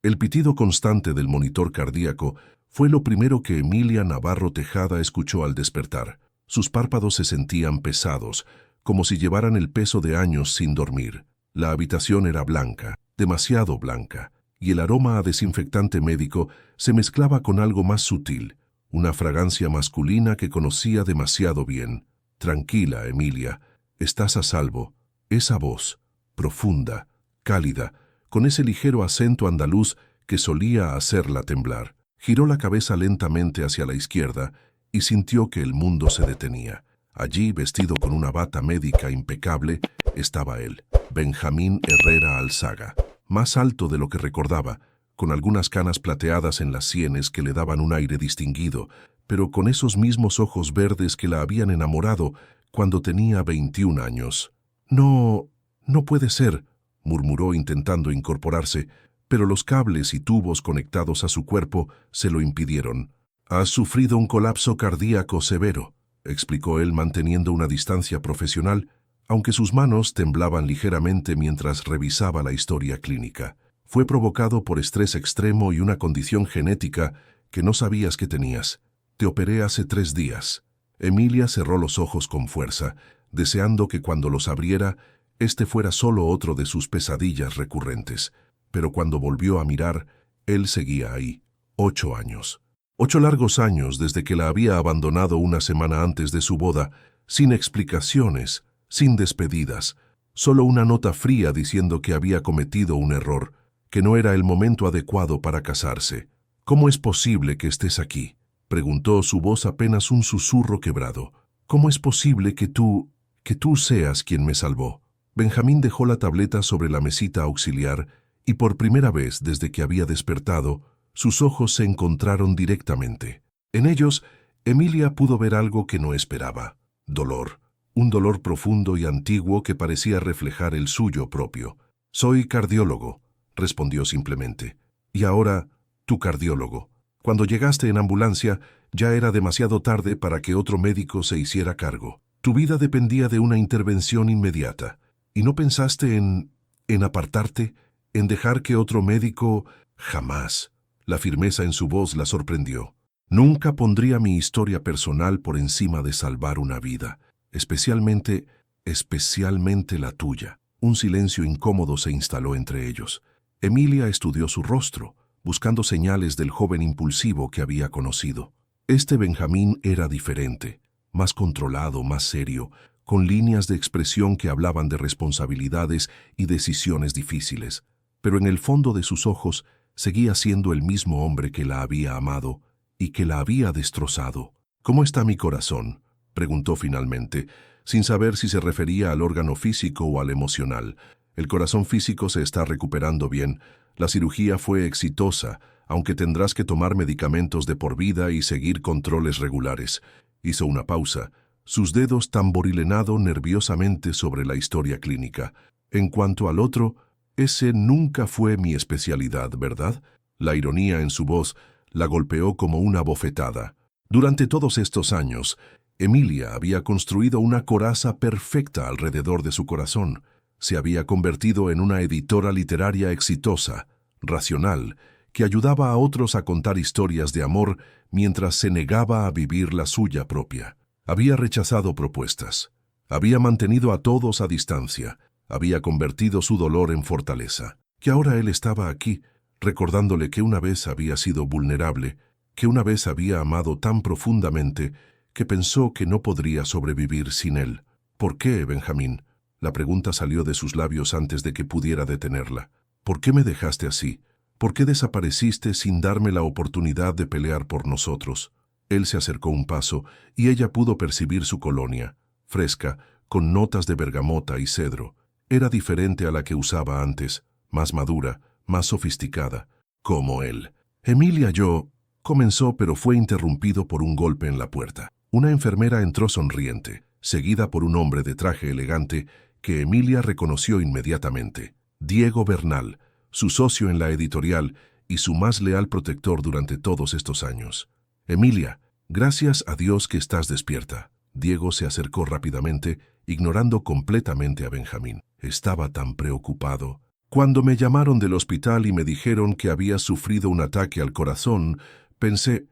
El pitido constante del monitor cardíaco fue lo primero que Emilia Navarro Tejada escuchó al despertar. Sus párpados se sentían pesados, como si llevaran el peso de años sin dormir. La habitación era blanca, demasiado blanca, y el aroma a desinfectante médico se mezclaba con algo más sutil, una fragancia masculina que conocía demasiado bien. Tranquila, Emilia, estás a salvo. Esa voz, profunda, cálida, con ese ligero acento andaluz que solía hacerla temblar. Giró la cabeza lentamente hacia la izquierda y sintió que el mundo se detenía. Allí, vestido con una bata médica impecable, estaba él, Benjamín Herrera Alzaga, más alto de lo que recordaba, con algunas canas plateadas en las sienes que le daban un aire distinguido, pero con esos mismos ojos verdes que la habían enamorado cuando tenía 21 años. No puede ser, murmuró intentando incorporarse, pero los cables y tubos conectados a su cuerpo se lo impidieron. «Has sufrido un colapso cardíaco severo», explicó él manteniendo una distancia profesional, aunque sus manos temblaban ligeramente mientras revisaba la historia clínica. «Fue provocado por estrés extremo y una condición genética que no sabías que tenías. Te operé hace 3 días». Emilia cerró los ojos con fuerza, deseando que cuando los abriera, este fuera solo otro de sus pesadillas recurrentes. Pero cuando volvió a mirar, él seguía ahí. 8 años. 8 largos años desde que la había abandonado una semana antes de su boda, sin explicaciones, sin despedidas, solo una nota fría diciendo que había cometido un error, que no era el momento adecuado para casarse. «¿Cómo es posible que estés aquí?», preguntó, su voz apenas un susurro quebrado. «¿Cómo es posible que tú seas quien me salvó?». Benjamín dejó la tableta sobre la mesita auxiliar y por primera vez desde que había despertado, sus ojos se encontraron directamente. En ellos, Emilia pudo ver algo que no esperaba. Dolor. Un dolor profundo y antiguo que parecía reflejar el suyo propio. «Soy cardiólogo», respondió simplemente. «Y ahora, tu cardiólogo. Cuando llegaste en ambulancia, ya era demasiado tarde para que otro médico se hiciera cargo. Tu vida dependía de una intervención inmediata. ¿Y no pensaste en apartarte, en dejar que otro médico...?» «Jamás». La firmeza en su voz la sorprendió. «Nunca pondría mi historia personal por encima de salvar una vida, especialmente la tuya». Un silencio incómodo se instaló entre ellos. Emilia estudió su rostro, buscando señales del joven impulsivo que había conocido. Este Benjamín era diferente, más controlado, más serio, con líneas de expresión que hablaban de responsabilidades y decisiones difíciles. Pero en el fondo de sus ojos seguía siendo el mismo hombre que la había amado y que la había destrozado. «¿Cómo está mi corazón?», preguntó finalmente, sin saber si se refería al órgano físico o al emocional. «El corazón físico se está recuperando bien. La cirugía fue exitosa, aunque tendrás que tomar medicamentos de por vida y seguir controles regulares». Hizo una pausa, sus dedos tamborilenado nerviosamente sobre la historia clínica. «En cuanto al otro, ese nunca fue mi especialidad, ¿verdad?». La ironía en su voz la golpeó como una bofetada. Durante todos estos años, Emilia había construido una coraza perfecta alrededor de su corazón. Se había convertido en una editora literaria exitosa, racional, que ayudaba a otros a contar historias de amor mientras se negaba a vivir la suya propia. Había rechazado propuestas. Había mantenido a todos a distancia. Había convertido su dolor en fortaleza. Que ahora él estaba aquí, recordándole que una vez había sido vulnerable, que una vez había amado tan profundamente que pensó que no podría sobrevivir sin él. «¿Por qué, Benjamín?». La pregunta salió de sus labios antes de que pudiera detenerla. «¿Por qué me dejaste así? ¿Por qué desapareciste sin darme la oportunidad de pelear por nosotros?». Él se acercó un paso y ella pudo percibir su colonia, fresca, con notas de bergamota y cedro. Era diferente a la que usaba antes, más madura, más sofisticada, como él. «Emilia, yo...», comenzó, pero fue interrumpido por un golpe en la puerta. Una enfermera entró sonriente, seguida por un hombre de traje elegante que Emilia reconoció inmediatamente. Diego Bernal, su socio en la editorial y su más leal protector durante todos estos años. «Emilia, gracias a Dios que estás despierta». Diego se acercó rápidamente, ignorando completamente a Benjamín. Estaba tan preocupado. Cuando me llamaron del hospital y me dijeron que había sufrido un ataque al corazón, pensé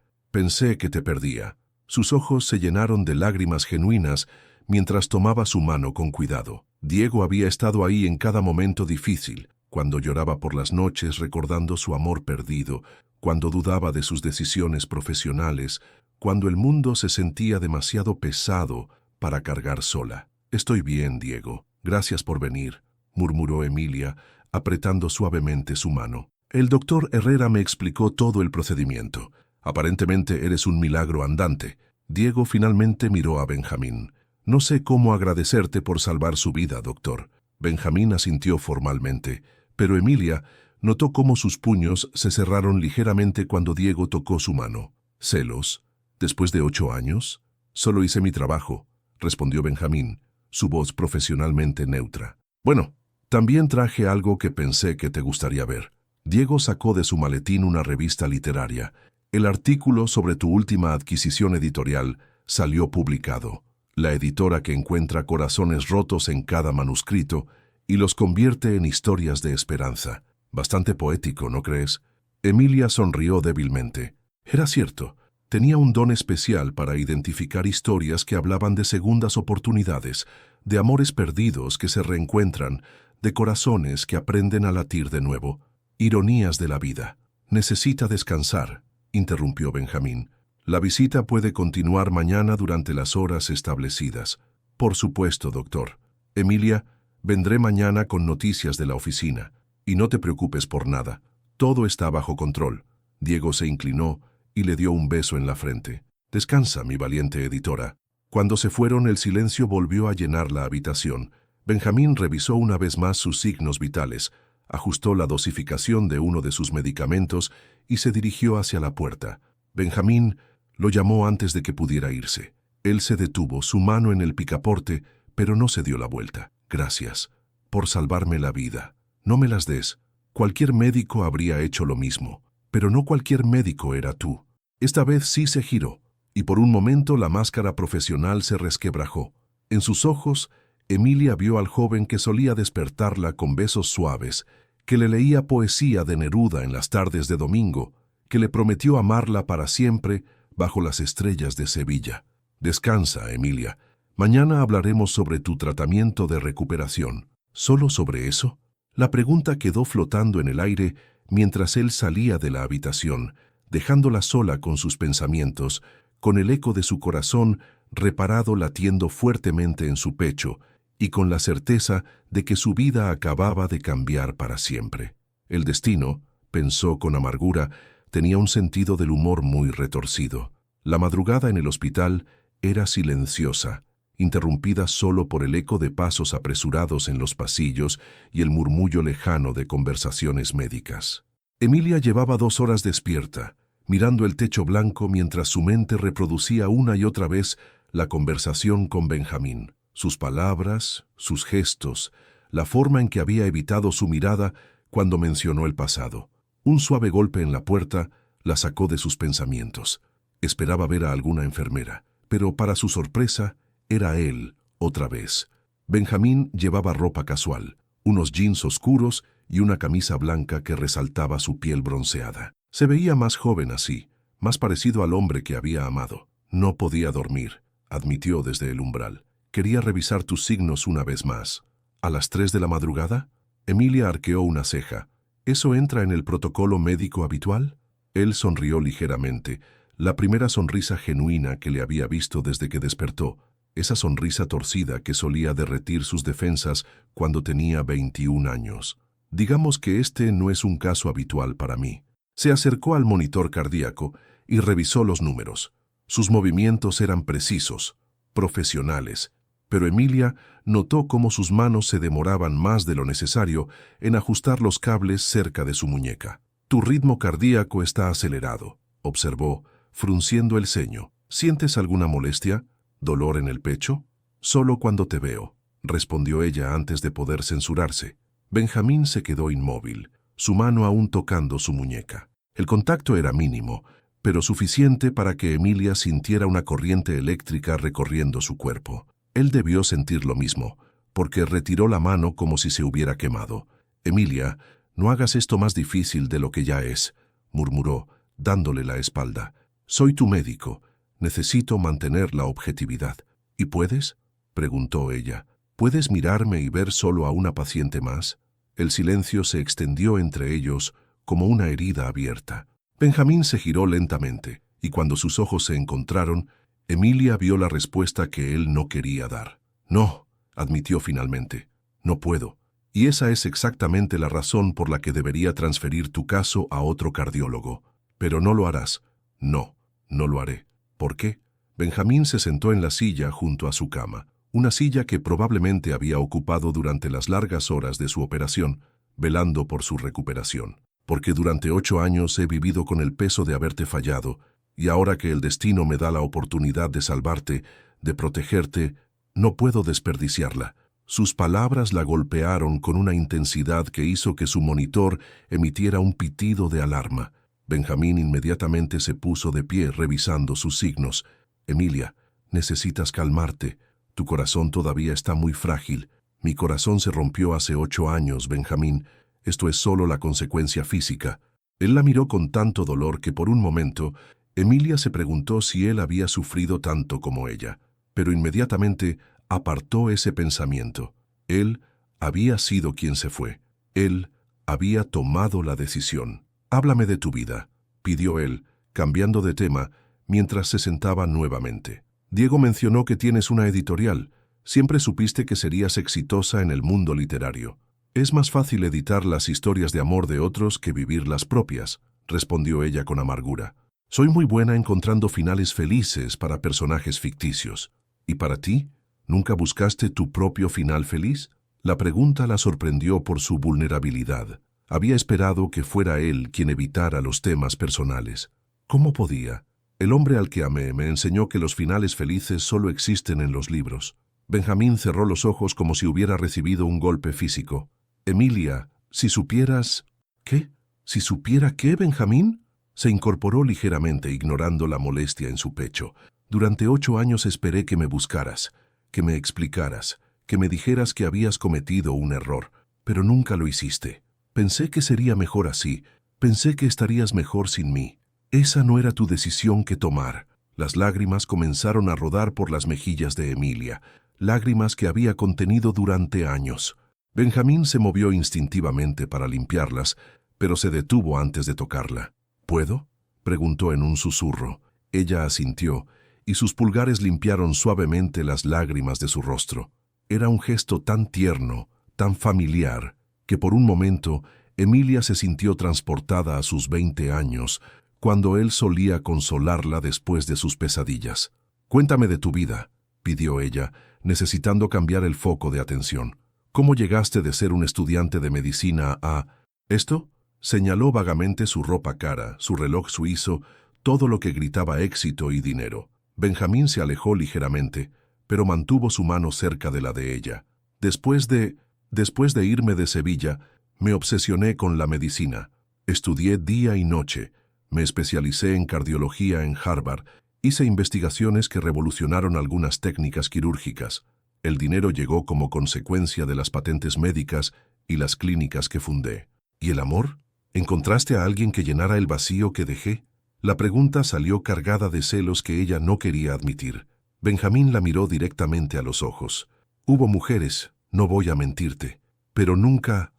que te perdía. Sus ojos se llenaron de lágrimas genuinas mientras tomaba su mano con cuidado. Diego había estado ahí en cada momento difícil, cuando lloraba por las noches recordando su amor perdido, cuando dudaba de sus decisiones profesionales, cuando el mundo se sentía demasiado pesado para cargar sola. «Estoy bien, Diego. Gracias por venir», murmuró Emilia, apretando suavemente su mano. El doctor Herrera me explicó todo el procedimiento. «Aparentemente eres un milagro andante». Diego finalmente miró a Benjamín. «No sé cómo agradecerte por salvar su vida, doctor». Benjamín asintió formalmente, pero Emilia notó cómo sus puños se cerraron ligeramente cuando Diego tocó su mano. «¿Celos? ¿Después de 8 años?» «Solo hice mi trabajo», respondió Benjamín, su voz profesionalmente neutra. «Bueno, también traje algo que pensé que te gustaría ver». Diego sacó de su maletín una revista literaria. «El artículo sobre tu última adquisición editorial salió publicado. La editora que encuentra corazones rotos en cada manuscrito y los convierte en historias de esperanza. Bastante poético, ¿no crees?» Emilia sonrió débilmente. Era cierto. Tenía un don especial para identificar historias que hablaban de segundas oportunidades, de amores perdidos que se reencuentran, de corazones que aprenden a latir de nuevo. Ironías de la vida. «Necesita descansar», interrumpió Benjamín. «La visita puede continuar mañana durante las horas establecidas». «Por supuesto, doctor. Emilia, vendré mañana con noticias de la oficina. Y no te preocupes por nada. Todo está bajo control». Diego se inclinó y le dio un beso en la frente. «Descansa, mi valiente editora». Cuando se fueron, el silencio volvió a llenar la habitación. Benjamín revisó una vez más sus signos vitales, ajustó la dosificación de uno de sus medicamentos y se dirigió hacia la puerta. Benjamín lo llamó antes de que pudiera irse. Él se detuvo, su mano en el picaporte, pero no se dio la vuelta. «Gracias por salvarme la vida. No me las des. Cualquier médico habría hecho lo mismo, pero no cualquier médico era tú». Esta vez sí se giró, y por un momento la máscara profesional se resquebrajó. En sus ojos, Emilia vio al joven que solía despertarla con besos suaves, que le leía poesía de Neruda en las tardes de domingo, que le prometió amarla para siempre bajo las estrellas de Sevilla. «Descansa, Emilia. Mañana hablaremos sobre tu tratamiento de recuperación». ¿Solo sobre eso? La pregunta quedó flotando en el aire mientras él salía de la habitación, dejándola sola con sus pensamientos, con el eco de su corazón reparado latiendo fuertemente en su pecho, y con la certeza de que su vida acababa de cambiar para siempre. El destino, pensó con amargura, tenía un sentido del humor muy retorcido. La madrugada en el hospital era silenciosa, interrumpida solo por el eco de pasos apresurados en los pasillos y el murmullo lejano de conversaciones médicas. Emilia llevaba 2 horas despierta, mirando el techo blanco mientras su mente reproducía una y otra vez la conversación con Benjamín. Sus palabras, sus gestos, la forma en que había evitado su mirada cuando mencionó el pasado. Un suave golpe en la puerta la sacó de sus pensamientos. Esperaba ver a alguna enfermera, pero para su sorpresa, era él, otra vez. Benjamín llevaba ropa casual, unos jeans oscuros y una camisa blanca que resaltaba su piel bronceada. Se veía más joven así, más parecido al hombre que había amado. «No podía dormir», admitió desde el umbral. «Quería revisar tus signos una vez más». «¿A las 3 de la madrugada?» Emilia arqueó una ceja. «¿Eso entra en el protocolo médico habitual?» Él sonrió ligeramente, la primera sonrisa genuina que le había visto desde que despertó, esa sonrisa torcida que solía derretir sus defensas cuando tenía 21 años. «Digamos que este no es un caso habitual para mí». Se acercó al monitor cardíaco y revisó los números. Sus movimientos eran precisos, profesionales, pero Emilia notó cómo sus manos se demoraban más de lo necesario en ajustar los cables cerca de su muñeca. «Tu ritmo cardíaco está acelerado», observó, frunciendo el ceño. «¿Sientes alguna molestia? ¿Dolor en el pecho?» «Solo cuando te veo», respondió ella antes de poder censurarse. Benjamín se quedó inmóvil, su mano aún tocando su muñeca. El contacto era mínimo, pero suficiente para que Emilia sintiera una corriente eléctrica recorriendo su cuerpo. Él debió sentir lo mismo, porque retiró la mano como si se hubiera quemado. Emilia, no hagas esto más difícil de lo que ya es, murmuró, dándole la espalda. Soy tu médico. Necesito mantener la objetividad. ¿Y puedes?, preguntó ella. ¿Puedes mirarme y ver solo a una paciente más? El silencio se extendió entre ellos como una herida abierta. Benjamín se giró lentamente, y cuando sus ojos se encontraron, Emilia vio la respuesta que él no quería dar. No, admitió finalmente. No puedo. Y esa es exactamente la razón por la que debería transferir tu caso a otro cardiólogo. Pero no lo harás. No, no lo haré. ¿Por qué? Benjamín se sentó en la silla junto a su cama, una silla que probablemente había ocupado durante las largas horas de su operación, velando por su recuperación. Porque durante 8 años he vivido con el peso de haberte fallado, y ahora que el destino me da la oportunidad de salvarte, de protegerte, no puedo desperdiciarla. Sus palabras la golpearon con una intensidad que hizo que su monitor emitiera un pitido de alarma. Benjamín inmediatamente se puso de pie revisando sus signos. Emilia, necesitas calmarte. Tu corazón todavía está muy frágil. Mi corazón se rompió hace 8 años, Benjamín. Esto es solo la consecuencia física. Él la miró con tanto dolor que por un momento Emilia se preguntó si él había sufrido tanto como ella. Pero inmediatamente apartó ese pensamiento. Él había sido quien se fue. Él había tomado la decisión. «Háblame de tu vida», pidió él, cambiando de tema, mientras se sentaba nuevamente. «Diego mencionó que tienes una editorial. Siempre supiste que serías exitosa en el mundo literario. Es más fácil editar las historias de amor de otros que vivir las propias», respondió ella con amargura. «Soy muy buena encontrando finales felices para personajes ficticios. ¿Y para ti? ¿Nunca buscaste tu propio final feliz?». La pregunta la sorprendió por su vulnerabilidad. Había esperado que fuera él quien evitara los temas personales. ¿Cómo podía? El hombre al que amé me enseñó que los finales felices solo existen en los libros. Benjamín cerró los ojos como si hubiera recibido un golpe físico. «Emilia, si supieras...» «¿Qué? ¿Si supiera qué, Benjamín?». Se incorporó ligeramente, ignorando la molestia en su pecho. «Durante 8 años esperé que me buscaras, que me explicaras, que me dijeras que habías cometido un error, pero nunca lo hiciste. Pensé que sería mejor así. Pensé que estarías mejor sin mí. Esa no era tu decisión que tomar». Las lágrimas comenzaron a rodar por las mejillas de Emilia, lágrimas que había contenido durante años. Benjamín se movió instintivamente para limpiarlas, pero se detuvo antes de tocarla. «¿Puedo?», preguntó en un susurro. Ella asintió, y sus pulgares limpiaron suavemente las lágrimas de su rostro. Era un gesto tan tierno, tan familiar, que por un momento Emilia se sintió transportada a sus 20 años, cuando él solía consolarla después de sus pesadillas. «Cuéntame de tu vida», pidió ella, necesitando cambiar el foco de atención. «¿Cómo llegaste de ser un estudiante de medicina a...» «¿Esto?», señaló vagamente su ropa cara, su reloj suizo, todo lo que gritaba éxito y dinero. Benjamín se alejó ligeramente, pero mantuvo su mano cerca de la de ella. Después de irme de Sevilla, me obsesioné con la medicina. Estudié día y noche. Me especialicé en cardiología en Harvard. Hice investigaciones que revolucionaron algunas técnicas quirúrgicas. El dinero llegó como consecuencia de las patentes médicas y las clínicas que fundé. ¿Y el amor? ¿Encontraste a alguien que llenara el vacío que dejé?». La pregunta salió cargada de celos que ella no quería admitir. Benjamín la miró directamente a los ojos. «Hubo mujeres, no voy a mentirte, pero nunca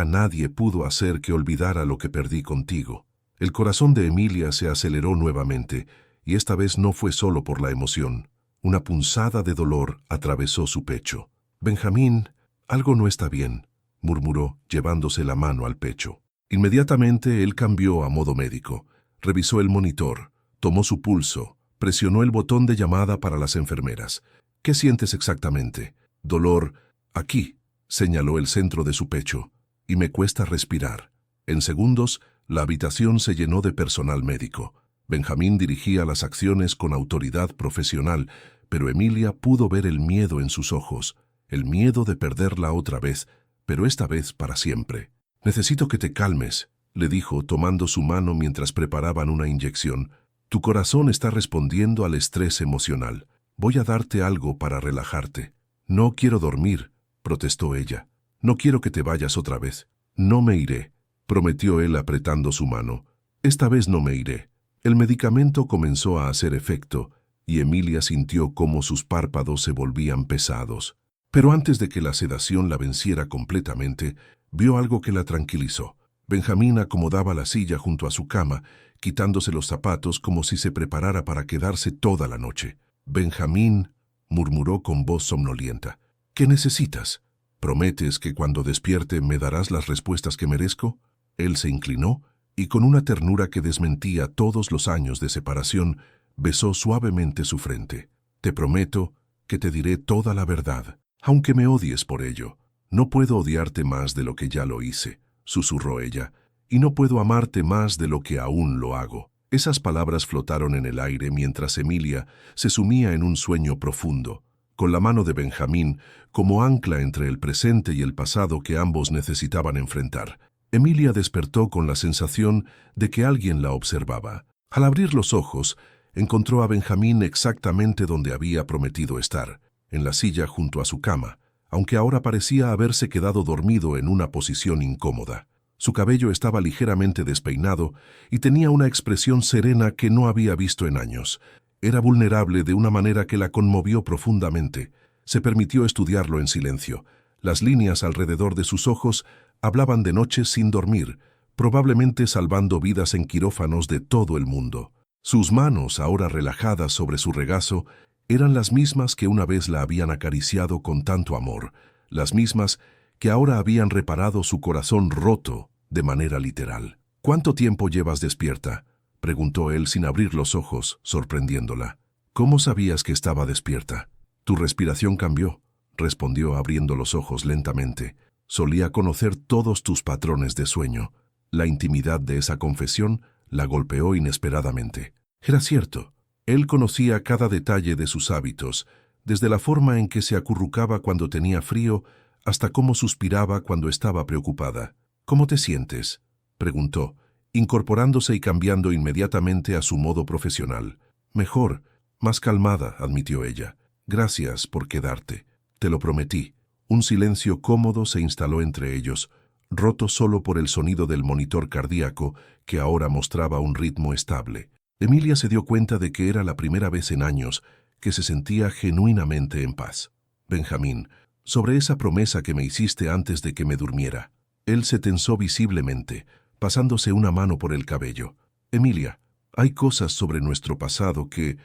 nadie pudo hacer que olvidara lo que perdí contigo». El corazón de Emilia se aceleró nuevamente, y esta vez no fue solo por la emoción. Una punzada de dolor atravesó su pecho. «Benjamín, algo no está bien», murmuró, llevándose la mano al pecho. Inmediatamente él cambió a modo médico. Revisó el monitor, tomó su pulso, presionó el botón de llamada para las enfermeras. «¿Qué sientes exactamente?». «Dolor, aquí», señaló el centro de su pecho, «y me cuesta respirar». En segundos, la habitación se llenó de personal médico. Benjamín dirigía las acciones con autoridad profesional, pero Emilia pudo ver el miedo en sus ojos, el miedo de perderla otra vez, pero esta vez para siempre. «Necesito que te calmes», le dijo, tomando su mano mientras preparaban una inyección. «Tu corazón está respondiendo al estrés emocional. Voy a darte algo para relajarte». «No quiero dormir», protestó ella. No quiero que te vayas otra vez. No me iré, prometió él apretando su mano. Esta vez no me iré. El medicamento comenzó a hacer efecto y Emilia sintió cómo sus párpados se volvían pesados. Pero antes de que la sedación la venciera completamente, vio algo que la tranquilizó. Benjamín acomodaba la silla junto a su cama, quitándose los zapatos como si se preparara para quedarse toda la noche. Benjamín, murmuró con voz somnolienta, ¿qué necesitas? ¿Prometes que cuando despierte me darás las respuestas que merezco? Él se inclinó y con una ternura que desmentía todos los años de separación, besó suavemente su frente. Te prometo que te diré toda la verdad, aunque me odies por ello. No puedo odiarte más de lo que ya lo hice, susurró ella, y no puedo amarte más de lo que aún lo hago. Esas palabras flotaron en el aire mientras Emilia se sumía en un sueño profundo, con la mano de Benjamín como ancla entre el presente y el pasado que ambos necesitaban enfrentar. Emilia despertó con la sensación de que alguien la observaba. Al abrir los ojos, encontró a Benjamín exactamente donde había prometido estar, en la silla junto a su cama, aunque ahora parecía haberse quedado dormido en una posición incómoda. Su cabello estaba ligeramente despeinado y tenía una expresión serena que no había visto en años. Era vulnerable de una manera que la conmovió profundamente. Se permitió estudiarlo en silencio. Las líneas alrededor de sus ojos hablaban de noches sin dormir, probablemente salvando vidas en quirófanos de todo el mundo. Sus manos, ahora relajadas sobre su regazo, eran las mismas que una vez la habían acariciado con tanto amor, las mismas que ahora habían reparado su corazón roto de manera literal. ¿Cuánto tiempo llevas despierta?, preguntó él sin abrir los ojos, sorprendiéndola. ¿Cómo sabías que estaba despierta? Tu respiración cambió, respondió abriendo los ojos lentamente. Solía conocer todos tus patrones de sueño. La intimidad de esa confesión la golpeó inesperadamente. Era cierto. Él conocía cada detalle de sus hábitos, desde la forma en que se acurrucaba cuando tenía frío hasta cómo suspiraba cuando estaba preocupada. ¿Cómo te sientes?, preguntó, incorporándose y cambiando inmediatamente a su modo profesional. Mejor, más calmada, admitió ella. Gracias por quedarte. Te lo prometí. Un silencio cómodo se instaló entre ellos, roto solo por el sonido del monitor cardíaco que ahora mostraba un ritmo estable. Emilia se dio cuenta de que era la primera vez en años que se sentía genuinamente en paz. Benjamín, sobre esa promesa que me hiciste antes de que me durmiera. Él se tensó visiblemente, pasándose una mano por el cabello. Emilia, hay cosas sobre nuestro pasado que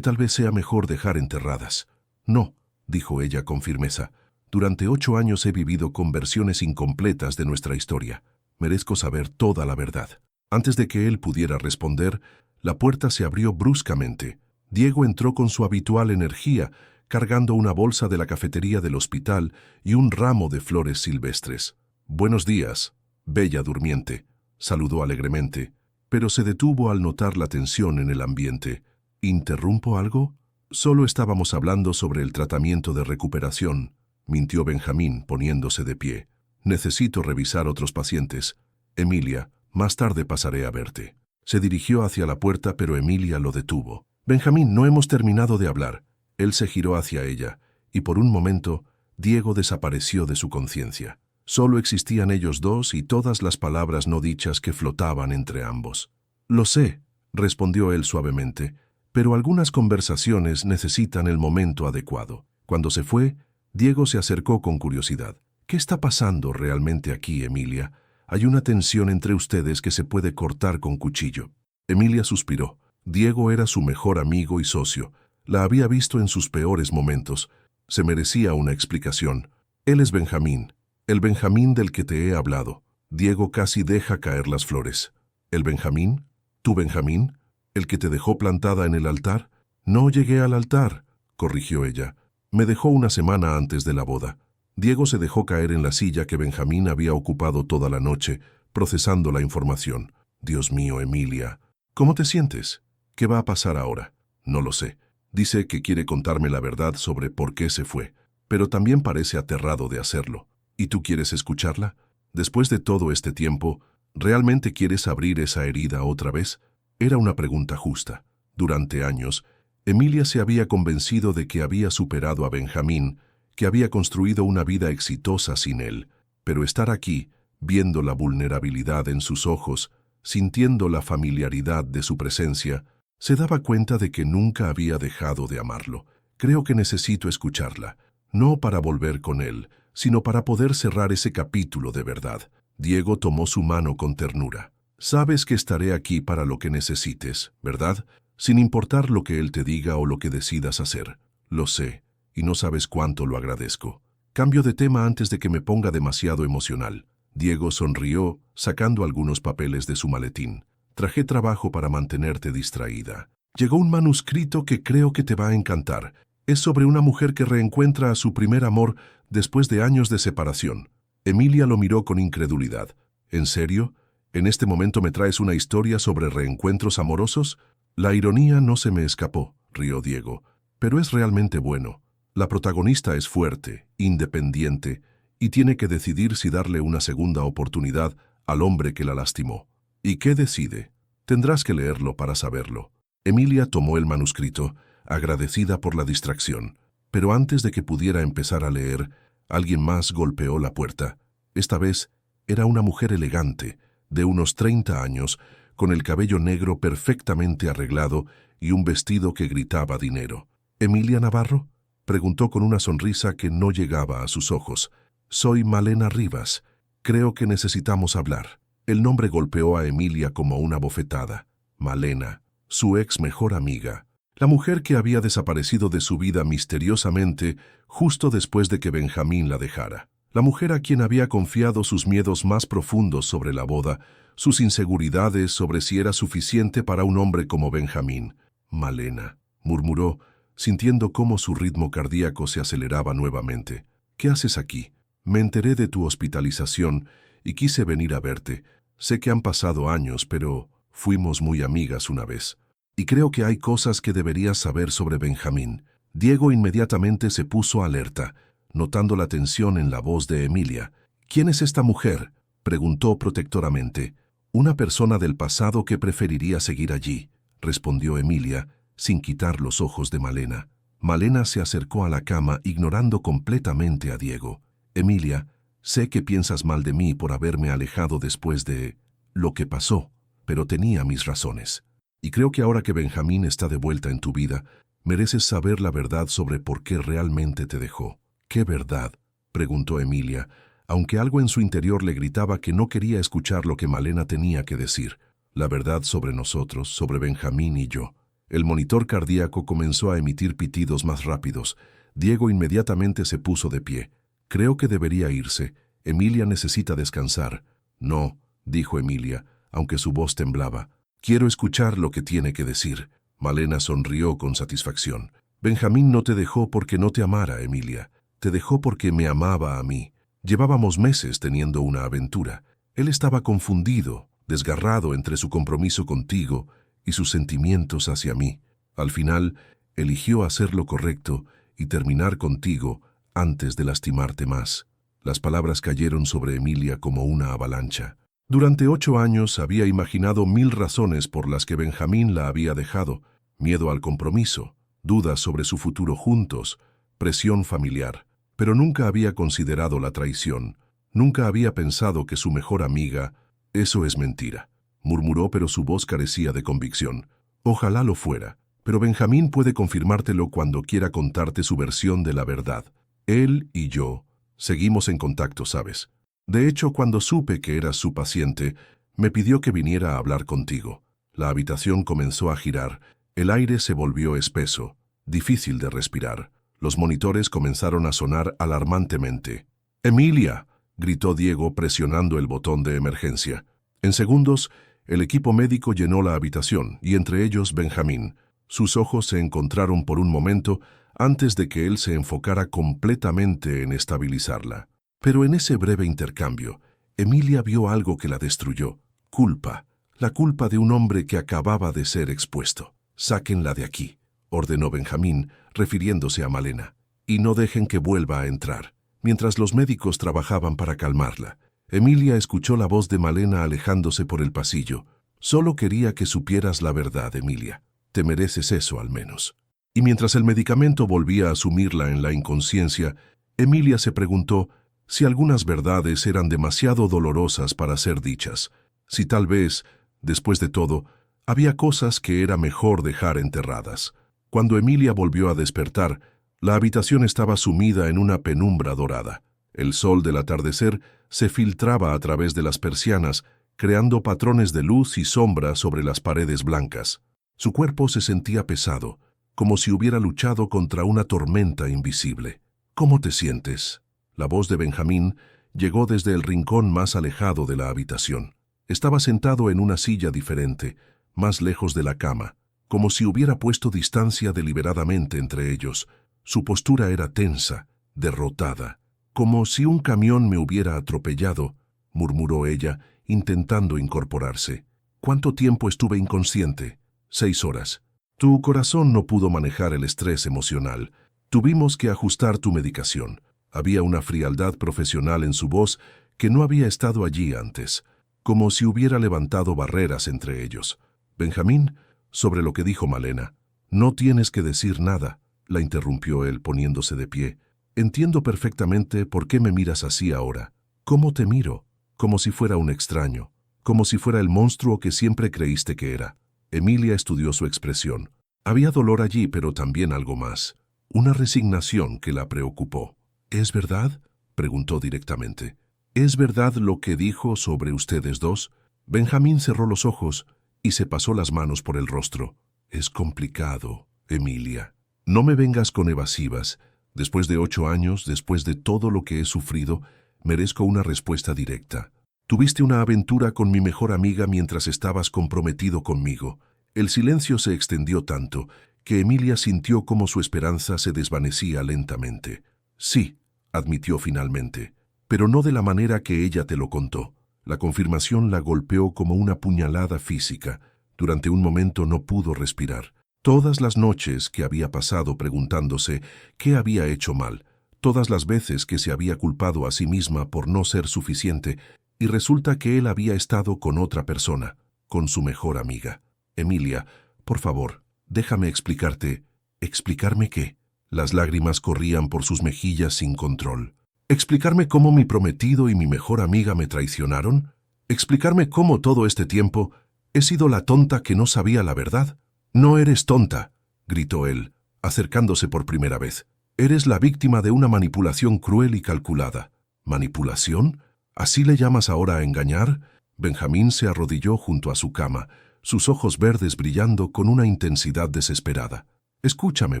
tal vez sea mejor dejar enterradas. No, dijo ella con firmeza. Durante 8 años he vivido con versiones incompletas de nuestra historia. Merezco saber toda la verdad. Antes de que él pudiera responder, la puerta se abrió bruscamente. Diego entró con su habitual energía, cargando una bolsa de la cafetería del hospital y un ramo de flores silvestres. Buenos días, bella durmiente, saludó alegremente, pero se detuvo al notar la tensión en el ambiente. ¿Interrumpo algo? Solo estábamos hablando sobre el tratamiento de recuperación, mintió Benjamín, poniéndose de pie. Necesito revisar otros pacientes. Emilia, más tarde pasaré a verte. Se dirigió hacia la puerta, pero Emilia lo detuvo. Benjamín, no hemos terminado de hablar. Él se giró hacia ella, y por un momento, Diego desapareció de su conciencia. Solo existían ellos dos y todas las palabras no dichas que flotaban entre ambos. Lo sé, respondió él suavemente, pero algunas conversaciones necesitan el momento adecuado. Cuando se fue, Diego se acercó con curiosidad. ¿Qué está pasando realmente aquí, Emilia? Hay una tensión entre ustedes que se puede cortar con cuchillo. Emilia suspiró. Diego era su mejor amigo y socio. La había visto en sus peores momentos. Se merecía una explicación. Él es Benjamín, el Benjamín del que te he hablado. Diego casi deja caer las flores. ¿El Benjamín? ¿Tu Benjamín? ¿El que te dejó plantada en el altar? No llegué al altar, corrigió ella. Me dejó una semana antes de la boda. Diego se dejó caer en la silla que Benjamín había ocupado toda la noche, procesando la información. Dios mío, Emilia, ¿cómo te sientes? ¿Qué va a pasar ahora? No lo sé. Dice que quiere contarme la verdad sobre por qué se fue, pero también parece aterrado de hacerlo. ¿Y tú quieres escucharla? Después de todo este tiempo, ¿realmente quieres abrir esa herida otra vez? Era una pregunta justa. Durante años, Emilia se había convencido de que había superado a Benjamín, que había construido una vida exitosa sin él. pero estar aquí, viendo la vulnerabilidad en sus ojos, sintiendo la familiaridad de su presencia, se daba cuenta de que nunca había dejado de amarlo. Creo que necesito escucharla, no para volver con él, sino para poder cerrar ese capítulo de verdad. Diego tomó su mano con ternura. Sabes que estaré aquí para lo que necesites, ¿verdad? Sin importar lo que él te diga o lo que decidas hacer. Lo sé, y no sabes cuánto lo agradezco. Cambio de tema antes de que me ponga demasiado emocional. Diego sonrió, sacando algunos papeles de su maletín. Traje trabajo para mantenerte distraída. Llegó un manuscrito que creo que te va a encantar. Es sobre una mujer que reencuentra a su primer amor después de años de separación. Emilia lo miró con incredulidad. ¿En serio? ¿En este momento me traes una historia sobre reencuentros amorosos? La ironía no se me escapó, rió Diego. Pero es realmente bueno. La protagonista es fuerte, independiente, y tiene que decidir si darle una segunda oportunidad al hombre que la lastimó. ¿Y qué decide? Tendrás que leerlo para saberlo. Emilia tomó el manuscrito, agradecida por la distracción. Pero antes de que pudiera empezar a leer, alguien más golpeó la puerta. Esta vez era una mujer elegante, de unos 30 años, con el cabello negro perfectamente arreglado y un vestido que gritaba dinero. ¿Emilia Navarro? Preguntó con una sonrisa que no llegaba a sus ojos. Soy Malena Rivas. Creo que necesitamos hablar. El nombre golpeó a Emilia como una bofetada. Malena, su ex mejor amiga. La mujer que había desaparecido de su vida misteriosamente justo después de que Benjamín la dejara. La mujer a quien había confiado sus miedos más profundos sobre la boda, sus inseguridades sobre si era suficiente para un hombre como Benjamín. Malena, murmuró, sintiendo cómo su ritmo cardíaco se aceleraba nuevamente. ¿Qué haces aquí? Me enteré de tu hospitalización y quise venir a verte. Sé que han pasado años, pero fuimos muy amigas una vez. Y creo que hay cosas que deberías saber sobre Benjamín. Diego inmediatamente se puso alerta, notando la tensión en la voz de Emilia. ¿Quién es esta mujer?, preguntó protectoramente. Una persona del pasado que preferiría seguir allí, respondió Emilia, sin quitar los ojos de Malena. Malena se acercó a la cama, ignorando completamente a Diego. Emilia, sé que piensas mal de mí por haberme alejado después de lo que pasó, pero tenía mis razones. Y creo que ahora que Benjamín está de vuelta en tu vida, mereces saber la verdad sobre por qué realmente te dejó. ¿Qué verdad?, preguntó Emilia, aunque algo en su interior le gritaba que no quería escuchar lo que Malena tenía que decir. La verdad sobre nosotros, sobre Benjamín y yo. El monitor cardíaco comenzó a emitir pitidos más rápidos. Diego inmediatamente se puso de pie. Creo que debería irse. Emilia necesita descansar. No, dijo Emilia, aunque su voz temblaba. Quiero escuchar lo que tiene que decir. Malena sonrió con satisfacción. Benjamín no te dejó porque no te amara, Emilia. Te dejó porque me amaba a mí. Llevábamos meses teniendo una aventura. Él estaba confundido, desgarrado entre su compromiso contigo y sus sentimientos hacia mí. Al final, eligió hacer lo correcto y terminar contigo antes de lastimarte más. Las palabras cayeron sobre Emilia como una avalancha. Durante 8 años había imaginado 1000 razones por las que Benjamín la había dejado. Miedo al compromiso, dudas sobre su futuro juntos, presión familiar. Pero nunca había considerado la traición. Nunca había pensado que su mejor amiga... Eso es mentira, murmuró, pero su voz carecía de convicción. Ojalá lo fuera, pero Benjamín puede confirmártelo cuando quiera contarte su versión de la verdad. Él y yo seguimos en contacto, ¿sabes? De hecho, cuando supe que eras su paciente, me pidió que viniera a hablar contigo. La habitación comenzó a girar. El aire se volvió espeso, difícil de respirar. Los monitores comenzaron a sonar alarmantemente. «¡Emilia!», gritó Diego presionando el botón de emergencia. En segundos, el equipo médico llenó la habitación, y entre ellos Benjamín. Sus ojos se encontraron por un momento antes de que él se enfocara completamente en estabilizarla. Pero en ese breve intercambio, Emilia vio algo que la destruyó. Culpa. La culpa de un hombre que acababa de ser expuesto. «Sáquenla de aquí», ordenó Benjamín, refiriéndose a Malena. «Y no dejen que vuelva a entrar». Mientras los médicos trabajaban para calmarla, Emilia escuchó la voz de Malena alejándose por el pasillo. «Solo quería que supieras la verdad, Emilia. Te mereces eso al menos». Y mientras el medicamento volvía a sumirla en la inconsciencia, Emilia se preguntó, si algunas verdades eran demasiado dolorosas para ser dichas, si tal vez, después de todo, había cosas que era mejor dejar enterradas. Cuando Emilia volvió a despertar, la habitación estaba sumida en una penumbra dorada. El sol del atardecer se filtraba a través de las persianas, creando patrones de luz y sombra sobre las paredes blancas. Su cuerpo se sentía pesado, como si hubiera luchado contra una tormenta invisible. ¿Cómo te sientes? La voz de Benjamín llegó desde el rincón más alejado de la habitación. Estaba sentado en una silla diferente, más lejos de la cama, como si hubiera puesto distancia deliberadamente entre ellos. Su postura era tensa, derrotada. Como si un camión me hubiera atropellado, murmuró ella, intentando incorporarse. ¿Cuánto tiempo estuve inconsciente? 6 horas. Tu corazón no pudo manejar el estrés emocional. Tuvimos que ajustar tu medicación. Había una frialdad profesional en su voz que no había estado allí antes, como si hubiera levantado barreras entre ellos. Benjamín, sobre lo que dijo Malena. No tienes que decir nada, la interrumpió él poniéndose de pie. Entiendo perfectamente por qué me miras así ahora. ¿Cómo te miro? Como si fuera un extraño, como si fuera el monstruo que siempre creíste que era. Emilia estudió su expresión. Había dolor allí, pero también algo más. Una resignación que la preocupó. ¿Es verdad?, preguntó directamente. ¿Es verdad lo que dijo sobre ustedes dos? Benjamín cerró los ojos y se pasó las manos por el rostro. Es complicado, Emilia. No me vengas con evasivas. Después de 8 años, después de todo lo que he sufrido, merezco una respuesta directa. Tuviste una aventura con mi mejor amiga mientras estabas comprometido conmigo. El silencio se extendió tanto que Emilia sintió como su esperanza se desvanecía lentamente. Sí, admitió finalmente, pero no de la manera que ella te lo contó. La confirmación la golpeó como una puñalada física. Durante un momento no pudo respirar. Todas las noches que había pasado preguntándose qué había hecho mal, todas las veces que se había culpado a sí misma por no ser suficiente, y resulta que él había estado con otra persona, con su mejor amiga. Emilia, por favor, déjame explicarte. ¿Explicarme qué? Las lágrimas corrían por sus mejillas sin control. ¿Explicarme cómo mi prometido y mi mejor amiga me traicionaron? ¿Explicarme cómo todo este tiempo he sido la tonta que no sabía la verdad? No eres tonta, gritó él, acercándose por primera vez. Eres la víctima de una manipulación cruel y calculada. ¿Manipulación? ¿Así le llamas ahora a engañar? Benjamín se arrodilló junto a su cama, sus ojos verdes brillando con una intensidad desesperada. Escúchame,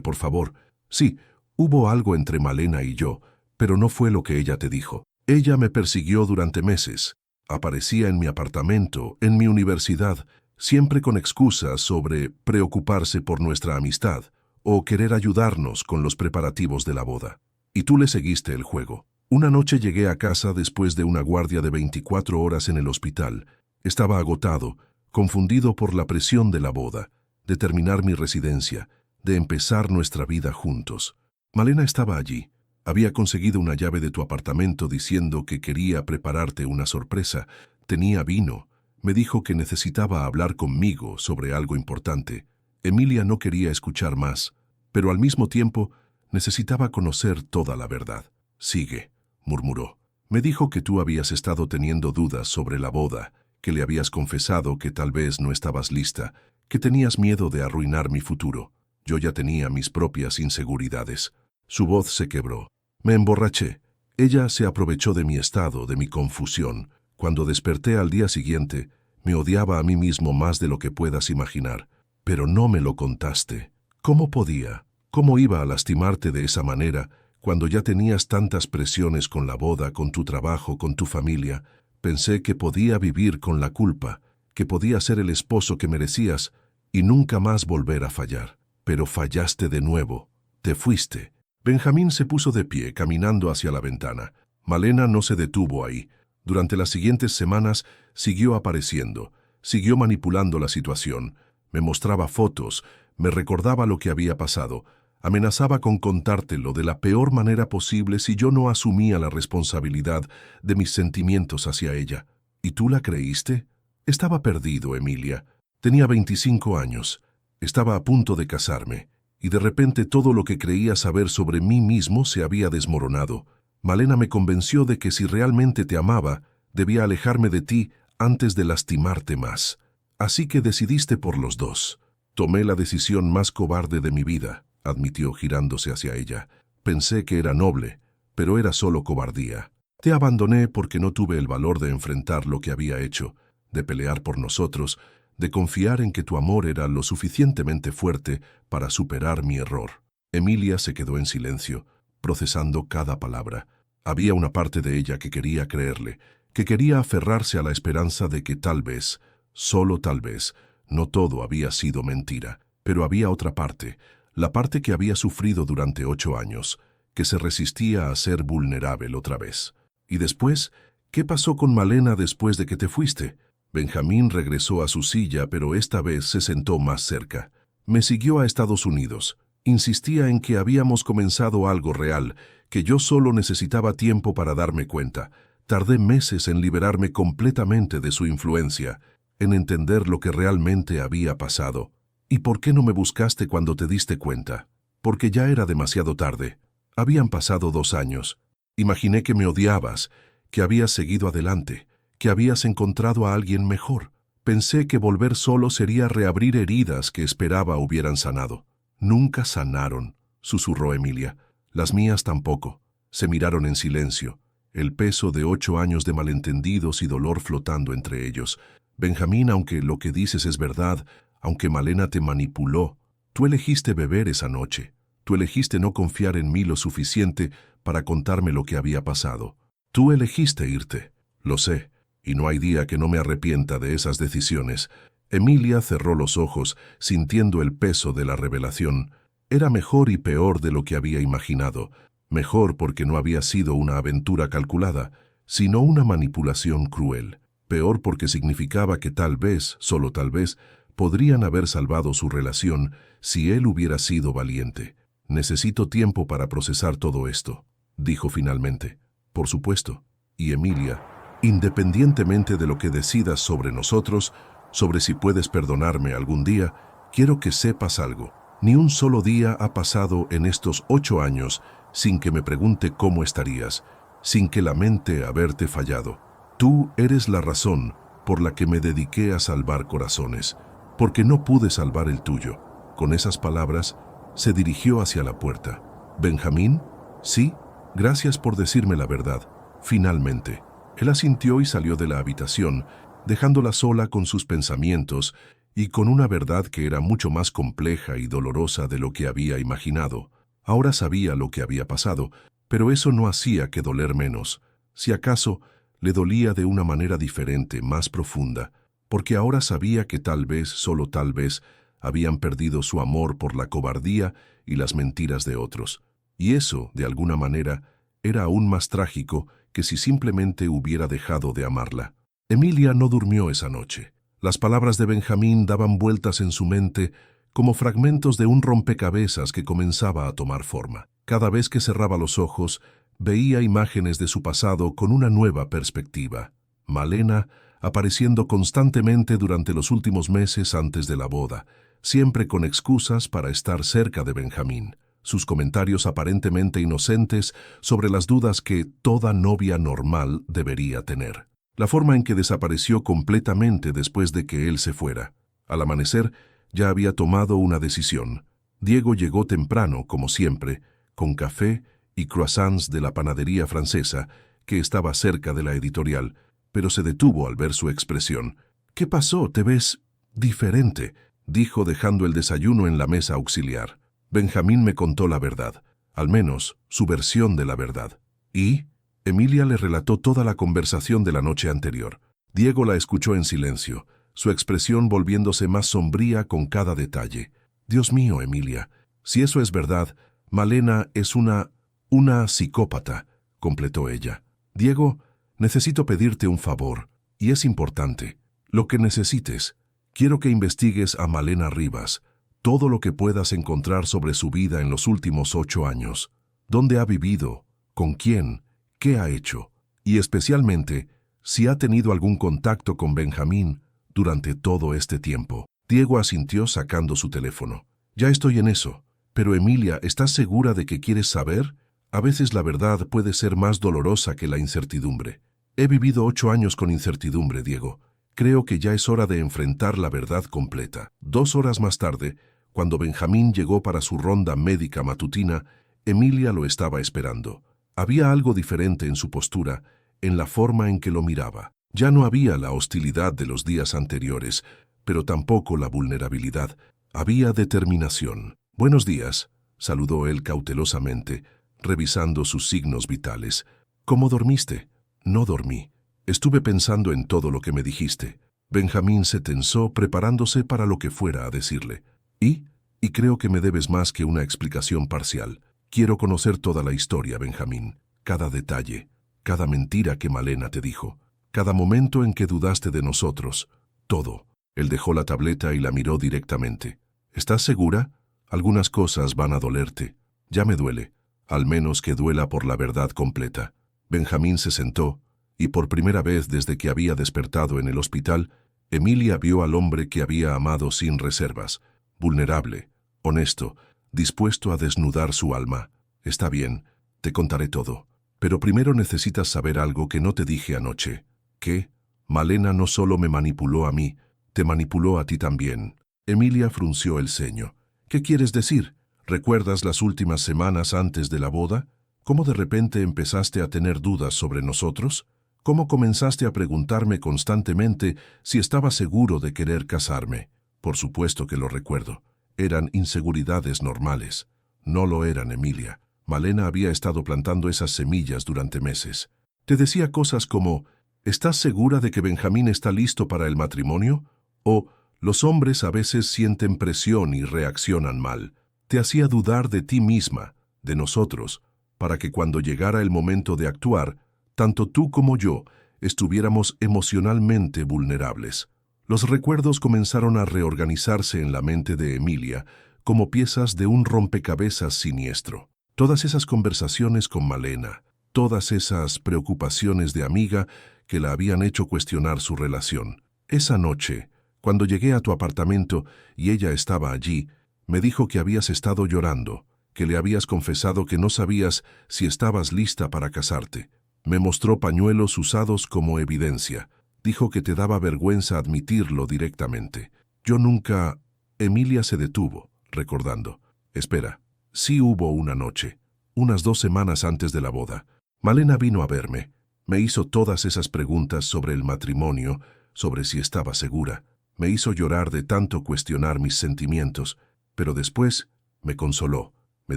por favor. Sí, hubo algo entre Malena y yo, pero no fue lo que ella te dijo. Ella me persiguió durante meses. Aparecía en mi apartamento, en mi universidad, siempre con excusas sobre preocuparse por nuestra amistad o querer ayudarnos con los preparativos de la boda. Y tú le seguiste el juego. Una noche llegué a casa después de una guardia de 24 horas en el hospital. Estaba agotado, confundido por la presión de la boda, de terminar mi residencia, de empezar nuestra vida juntos. Malena estaba allí. Había conseguido una llave de tu apartamento diciendo que quería prepararte una sorpresa. Tenía vino. Me dijo que necesitaba hablar conmigo sobre algo importante. Emilia no quería escuchar más, pero al mismo tiempo necesitaba conocer toda la verdad. Sigue, murmuró. Me dijo que tú habías estado teniendo dudas sobre la boda, que le habías confesado que tal vez no estabas lista, que tenías miedo de arruinar mi futuro. Yo ya tenía mis propias inseguridades. Su voz se quebró. Me emborraché. Ella se aprovechó de mi estado, de mi confusión. Cuando desperté al día siguiente, me odiaba a mí mismo más de lo que puedas imaginar. Pero no me lo contaste. ¿Cómo podía? ¿Cómo iba a lastimarte de esa manera cuando ya tenías tantas presiones con la boda, con tu trabajo, con tu familia? Pensé que podía vivir con la culpa, que podía ser el esposo que merecías y nunca más volver a fallar. Pero fallaste de nuevo. Te fuiste. Benjamín se puso de pie, caminando hacia la ventana. Malena no se detuvo ahí. Durante las siguientes semanas siguió apareciendo, siguió manipulando la situación. Me mostraba fotos, me recordaba lo que había pasado, amenazaba con contártelo de la peor manera posible si yo no asumía la responsabilidad de mis sentimientos hacia ella. ¿Y tú la creíste? Estaba perdido, Emilia. Tenía 25 años. Estaba a punto de casarme. Y de repente todo lo que creía saber sobre mí mismo se había desmoronado. Malena me convenció de que si realmente te amaba, debía alejarme de ti antes de lastimarte más. Así que decidiste por los dos. Tomé la decisión más cobarde de mi vida, admitió girándose hacia ella. Pensé que era noble, pero era solo cobardía. Te abandoné porque no tuve el valor de enfrentar lo que había hecho, de pelear por nosotros, de confiar en que tu amor era lo suficientemente fuerte para superar mi error. Emilia se quedó en silencio, procesando cada palabra. Había una parte de ella que quería creerle, que quería aferrarse a la esperanza de que tal vez, solo tal vez, no todo había sido mentira. Pero había otra parte, la parte que había sufrido durante 8 años, que se resistía a ser vulnerable otra vez. Y después, ¿qué pasó con Malena después de que te fuiste? Benjamín regresó a su silla, pero esta vez se sentó más cerca. Me siguió a Estados Unidos. Insistía en que habíamos comenzado algo real, que yo solo necesitaba tiempo para darme cuenta. Tardé meses en liberarme completamente de su influencia, en entender lo que realmente había pasado. ¿Y por qué no me buscaste cuando te diste cuenta? Porque ya era demasiado tarde. Habían pasado 2 años. Imaginé que me odiabas, que habías seguido adelante, que habías encontrado a alguien mejor. Pensé que volver solo sería reabrir heridas que esperaba hubieran sanado. Nunca sanaron, susurró Emilia. Las mías tampoco. Se miraron en silencio, el peso de 8 años de malentendidos y dolor flotando entre ellos. Benjamín, aunque lo que dices es verdad, aunque Malena te manipuló, tú elegiste beber esa noche. Tú elegiste no confiar en mí lo suficiente para contarme lo que había pasado. Tú elegiste irte. Lo sé, y no hay día que no me arrepienta de esas decisiones. Emilia cerró los ojos, sintiendo el peso de la revelación. Era mejor y peor de lo que había imaginado. Mejor porque no había sido una aventura calculada, sino una manipulación cruel. Peor porque significaba que tal vez, solo tal vez, podrían haber salvado su relación si él hubiera sido valiente. Necesito tiempo para procesar todo esto, dijo finalmente. Por supuesto. Y Emilia, independientemente de lo que decidas sobre nosotros, sobre si puedes perdonarme algún día, quiero que sepas algo. Ni un solo día ha pasado en estos 8 años sin que me pregunte cómo estarías, sin que lamente haberte fallado. Tú eres la razón por la que me dediqué a salvar corazones, porque no pude salvar el tuyo. Con esas palabras, se dirigió hacia la puerta. ¿Benjamín? Sí, gracias por decirme la verdad. Finalmente. Él asintió y salió de la habitación, dejándola sola con sus pensamientos y con una verdad que era mucho más compleja y dolorosa de lo que había imaginado. Ahora sabía lo que había pasado, pero eso no hacía que doler menos. Si acaso, le dolía de una manera diferente, más profunda, porque ahora sabía que tal vez, solo tal vez, habían perdido su amor por la cobardía y las mentiras de otros. Y eso, de alguna manera, era aún más trágico que si simplemente hubiera dejado de amarla. Emilia no durmió esa noche. Las palabras de Benjamín daban vueltas en su mente como fragmentos de un rompecabezas que comenzaba a tomar forma. Cada vez que cerraba los ojos, veía imágenes de su pasado con una nueva perspectiva. Malena apareciendo constantemente durante los últimos meses antes de la boda, siempre con excusas para estar cerca de Benjamín. Sus comentarios aparentemente inocentes sobre las dudas que toda novia normal debería tener. La forma en que desapareció completamente después de que él se fuera. Al amanecer, ya había tomado una decisión. Diego llegó temprano, como siempre, con café y croissants de la panadería francesa, que estaba cerca de la editorial, pero se detuvo al ver su expresión. «¿Qué pasó? Te ves diferente», dijo dejando el desayuno en la mesa auxiliar. Benjamín me contó la verdad, al menos su versión de la verdad. ¿Y? Emilia le relató toda la conversación de la noche anterior. Diego la escuchó en silencio, su expresión volviéndose más sombría con cada detalle. Dios mío, Emilia, si eso es verdad, Malena es una psicópata, completó ella. Diego, necesito pedirte un favor, y es importante. Lo que necesites. Quiero que investigues a Malena Rivas, todo lo que puedas encontrar sobre su vida en los últimos 8 años. ¿Dónde ha vivido? ¿Con quién? ¿Qué ha hecho? Y especialmente, si ha tenido algún contacto con Benjamín durante todo este tiempo. Diego asintió sacando su teléfono. Ya estoy en eso. Pero Emilia, ¿estás segura de que quieres saber? A veces la verdad puede ser más dolorosa que la incertidumbre. He vivido 8 años con incertidumbre, Diego. Creo que ya es hora de enfrentar la verdad completa. 2 horas más tarde, cuando Benjamín llegó para su ronda médica matutina, Emilia lo estaba esperando. Había algo diferente en su postura, en la forma en que lo miraba. Ya no había la hostilidad de los días anteriores, pero tampoco la vulnerabilidad. Había determinación. «Buenos días», saludó él cautelosamente, revisando sus signos vitales. «¿Cómo dormiste?» «No dormí. Estuve pensando en todo lo que me dijiste». Benjamín se tensó, preparándose para lo que fuera a decirle. «¿Y? Y creo que me debes más que una explicación parcial. Quiero conocer toda la historia, Benjamín. Cada detalle, cada mentira que Malena te dijo, cada momento en que dudaste de nosotros. Todo». Él dejó la tableta y la miró directamente. «¿Estás segura? Algunas cosas van a dolerte. Ya me duele. Al menos que duela por la verdad completa». Benjamín se sentó, y por primera vez desde que había despertado en el hospital, Emilia vio al hombre que había amado sin reservas, vulnerable, honesto, dispuesto a desnudar su alma. «Está bien, te contaré todo. Pero primero necesitas saber algo que no te dije anoche». «¿Qué?» «Malena no solo me manipuló a mí, te manipuló a ti también». Emilia frunció el ceño. «¿Qué quieres decir? ¿Recuerdas las últimas semanas antes de la boda? ¿Cómo de repente empezaste a tener dudas sobre nosotros? ¿Cómo comenzaste a preguntarme constantemente si estaba seguro de querer casarme?» «Por supuesto que lo recuerdo. Eran inseguridades normales». «No lo eran, Emilia. Malena había estado plantando esas semillas durante meses. Te decía cosas como, ¿estás segura de que Benjamín está listo para el matrimonio? O, los hombres a veces sienten presión y reaccionan mal. Te hacía dudar de ti misma, de nosotros, para que cuando llegara el momento de actuar, tanto tú como yo estuviéramos emocionalmente vulnerables». Los recuerdos comenzaron a reorganizarse en la mente de Emilia como piezas de un rompecabezas siniestro. Todas esas conversaciones con Malena, todas esas preocupaciones de amiga que la habían hecho cuestionar su relación. Esa noche, cuando llegué a tu apartamento y ella estaba allí, me dijo que habías estado llorando, que le habías confesado que no sabías si estabas lista para casarte. Me mostró pañuelos usados como evidencia. Dijo que te daba vergüenza admitirlo directamente. Yo nunca... Emilia se detuvo, recordando. «Espera, sí hubo una noche, unas 2 semanas antes de la boda. Malena vino a verme. Me hizo todas esas preguntas sobre el matrimonio, sobre si estaba segura. Me hizo llorar de tanto cuestionar mis sentimientos, pero después me consoló. Me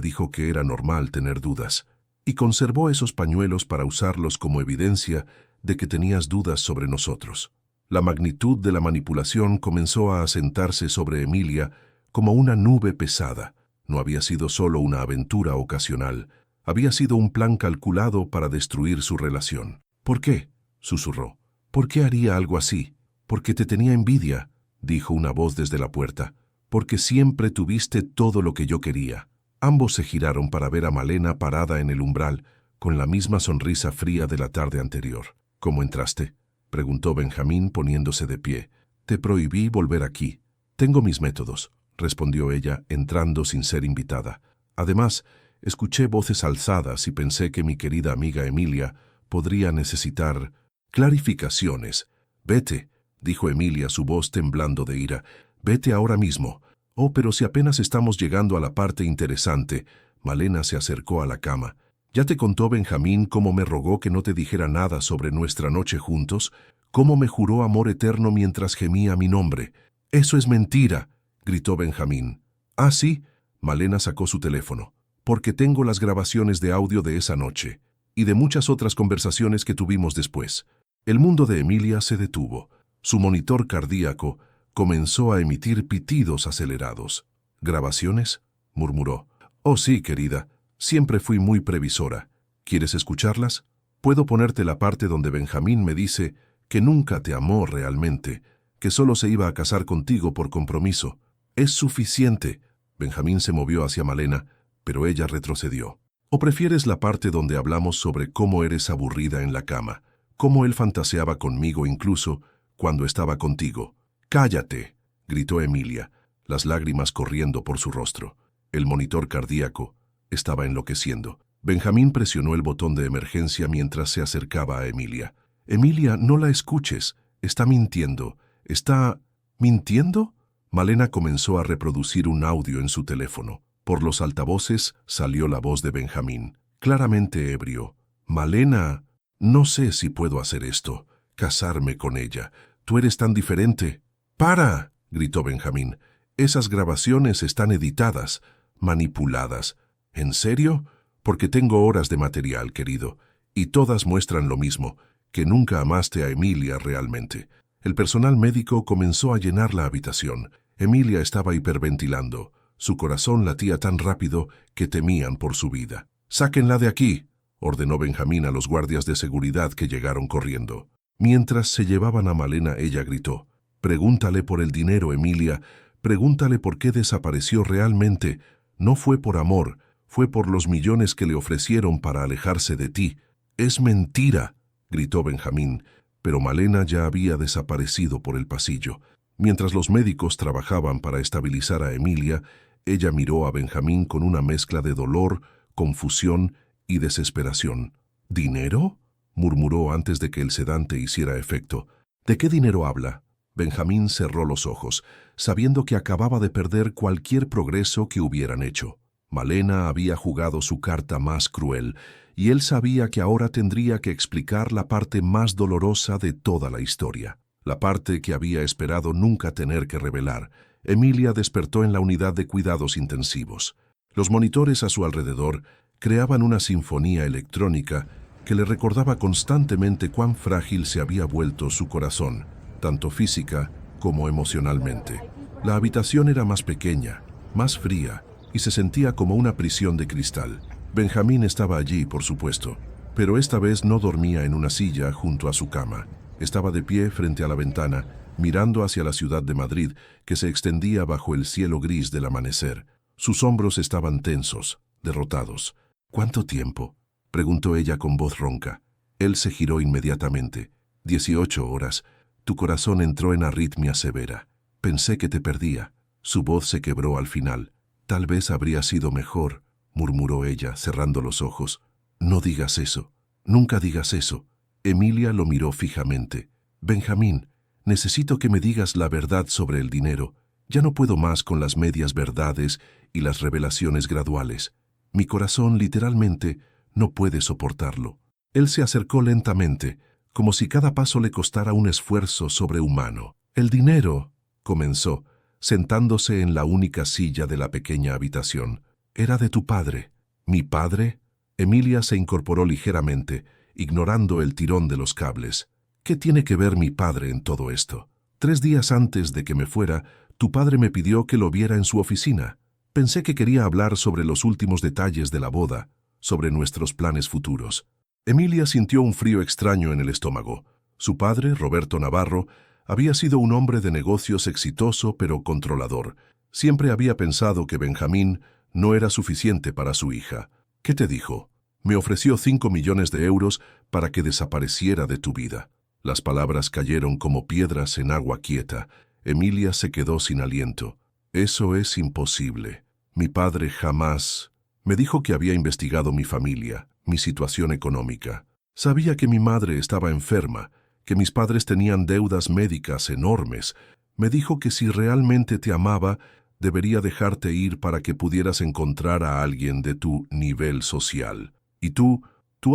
dijo que era normal tener dudas. Y conservó esos pañuelos para usarlos como evidencia de que tenías dudas sobre nosotros». La magnitud de la manipulación comenzó a asentarse sobre Emilia como una nube pesada. No había sido solo una aventura ocasional, había sido un plan calculado para destruir su relación. «¿Por qué?», susurró. «¿Por qué haría algo así?» «Porque te tenía envidia», dijo una voz desde la puerta. «Porque siempre tuviste todo lo que yo quería». Ambos se giraron para ver a Malena parada en el umbral, con la misma sonrisa fría de la tarde anterior. «¿Cómo entraste?», preguntó Benjamín poniéndose de pie. «Te prohibí volver aquí. Tengo mis métodos», respondió ella, entrando sin ser invitada. «Además, escuché voces alzadas y pensé que mi querida amiga Emilia podría necesitar clarificaciones». «Vete», dijo Emilia, su voz temblando de ira. «Vete ahora mismo». «Oh, pero si apenas estamos llegando a la parte interesante». Malena se acercó a la cama. «¿Ya te contó Benjamín cómo me rogó que no te dijera nada sobre nuestra noche juntos? ¿Cómo me juró amor eterno mientras gemía mi nombre?» «Eso es mentira», gritó Benjamín. «Ah, sí», Malena sacó su teléfono. «Porque tengo las grabaciones de audio de esa noche y de muchas otras conversaciones que tuvimos después». El mundo de Emilia se detuvo. Su monitor cardíaco comenzó a emitir pitidos acelerados. «¿Grabaciones?», murmuró. «Oh, sí, querida. Siempre fui muy previsora. ¿Quieres escucharlas? Puedo ponerte la parte donde Benjamín me dice que nunca te amó realmente, que solo se iba a casar contigo por compromiso. Es suficiente». Benjamín se movió hacia Malena, pero ella retrocedió. «¿O prefieres la parte donde hablamos sobre cómo eres aburrida en la cama, cómo él fantaseaba conmigo incluso cuando estaba contigo?» «Cállate», gritó Emilia, las lágrimas corriendo por su rostro. El monitor cardíaco estaba enloqueciendo. Benjamín presionó el botón de emergencia mientras se acercaba a Emilia. «Emilia, no la escuches. Está mintiendo. ¿Está mintiendo?» Malena comenzó a reproducir un audio en su teléfono. Por los altavoces salió la voz de Benjamín, claramente ebrio. «Malena, no sé si puedo hacer esto. Casarme con ella. Tú eres tan diferente». «¡Para!», gritó Benjamín. «Esas grabaciones están editadas, manipuladas». «¿En serio? Porque tengo horas de material, querido, y todas muestran lo mismo, que nunca amaste a Emilia realmente». El personal médico comenzó a llenar la habitación. Emilia estaba hiperventilando. Su corazón latía tan rápido que temían por su vida. «Sáquenla de aquí», ordenó Benjamín a los guardias de seguridad que llegaron corriendo. Mientras se llevaban a Malena, ella gritó: «Pregúntale por el dinero, Emilia. Pregúntale por qué desapareció realmente. No fue por amor, fue por los millones que le ofrecieron para alejarse de ti». «Es mentira», gritó Benjamín, pero Malena ya había desaparecido por el pasillo. Mientras los médicos trabajaban para estabilizar a Emilia, ella miró a Benjamín con una mezcla de dolor, confusión y desesperación. «¿Dinero?», murmuró antes de que el sedante hiciera efecto. «¿De qué dinero habla?». Benjamín cerró los ojos, sabiendo que acababa de perder cualquier progreso que hubieran hecho. Malena había jugado su carta más cruel, y él sabía que ahora tendría que explicar la parte más dolorosa de toda la historia, la parte que había esperado nunca tener que revelar. Emilia despertó en la unidad de cuidados intensivos. Los monitores a su alrededor creaban una sinfonía electrónica que le recordaba constantemente cuán frágil se había vuelto su corazón, tanto física como emocionalmente. La habitación era más pequeña, más fría, y se sentía como una prisión de cristal. Benjamín estaba allí, por supuesto, pero esta vez no dormía en una silla junto a su cama. Estaba de pie frente a la ventana, mirando hacia la ciudad de Madrid, que se extendía bajo el cielo gris del amanecer. Sus hombros estaban tensos, derrotados. «¿Cuánto tiempo?», preguntó ella con voz ronca. Él se giró inmediatamente. «18 horas. Tu corazón entró en arritmia severa. Pensé que te perdía». Su voz se quebró al final. «Tal vez habría sido mejor», murmuró ella, cerrando los ojos. «No digas eso. Nunca digas eso». Emilia lo miró fijamente. «Benjamín, necesito que me digas la verdad sobre el dinero. Ya no puedo más con las medias verdades y las revelaciones graduales. Mi corazón, literalmente, no puede soportarlo». Él se acercó lentamente, como si cada paso le costara un esfuerzo sobrehumano. «El dinero», comenzó, sentándose en la única silla de la pequeña habitación. «Era de tu padre». «¿Mi padre?». Emilia se incorporó ligeramente, ignorando el tirón de los cables. «¿Qué tiene que ver mi padre en todo esto? 3 días antes de que me fuera, tu padre me pidió que lo viera en su oficina. Pensé que quería hablar sobre los últimos detalles de la boda, sobre nuestros planes futuros». Emilia sintió un frío extraño en el estómago. Su padre, Roberto Navarro, había sido un hombre de negocios exitoso pero controlador. Siempre había pensado que Benjamín no era suficiente para su hija. «¿Qué te dijo?». «Me ofreció 5 millones de euros para que desapareciera de tu vida». Las palabras cayeron como piedras en agua quieta. Emilia se quedó sin aliento. «Eso es imposible. Mi padre jamás...». Me dijo que había investigado mi familia, mi situación económica. Sabía que mi madre estaba enferma, que mis padres tenían deudas médicas enormes. Me dijo que si realmente te amaba, debería dejarte ir para que pudieras encontrar a alguien de tu nivel social. ¿Y tú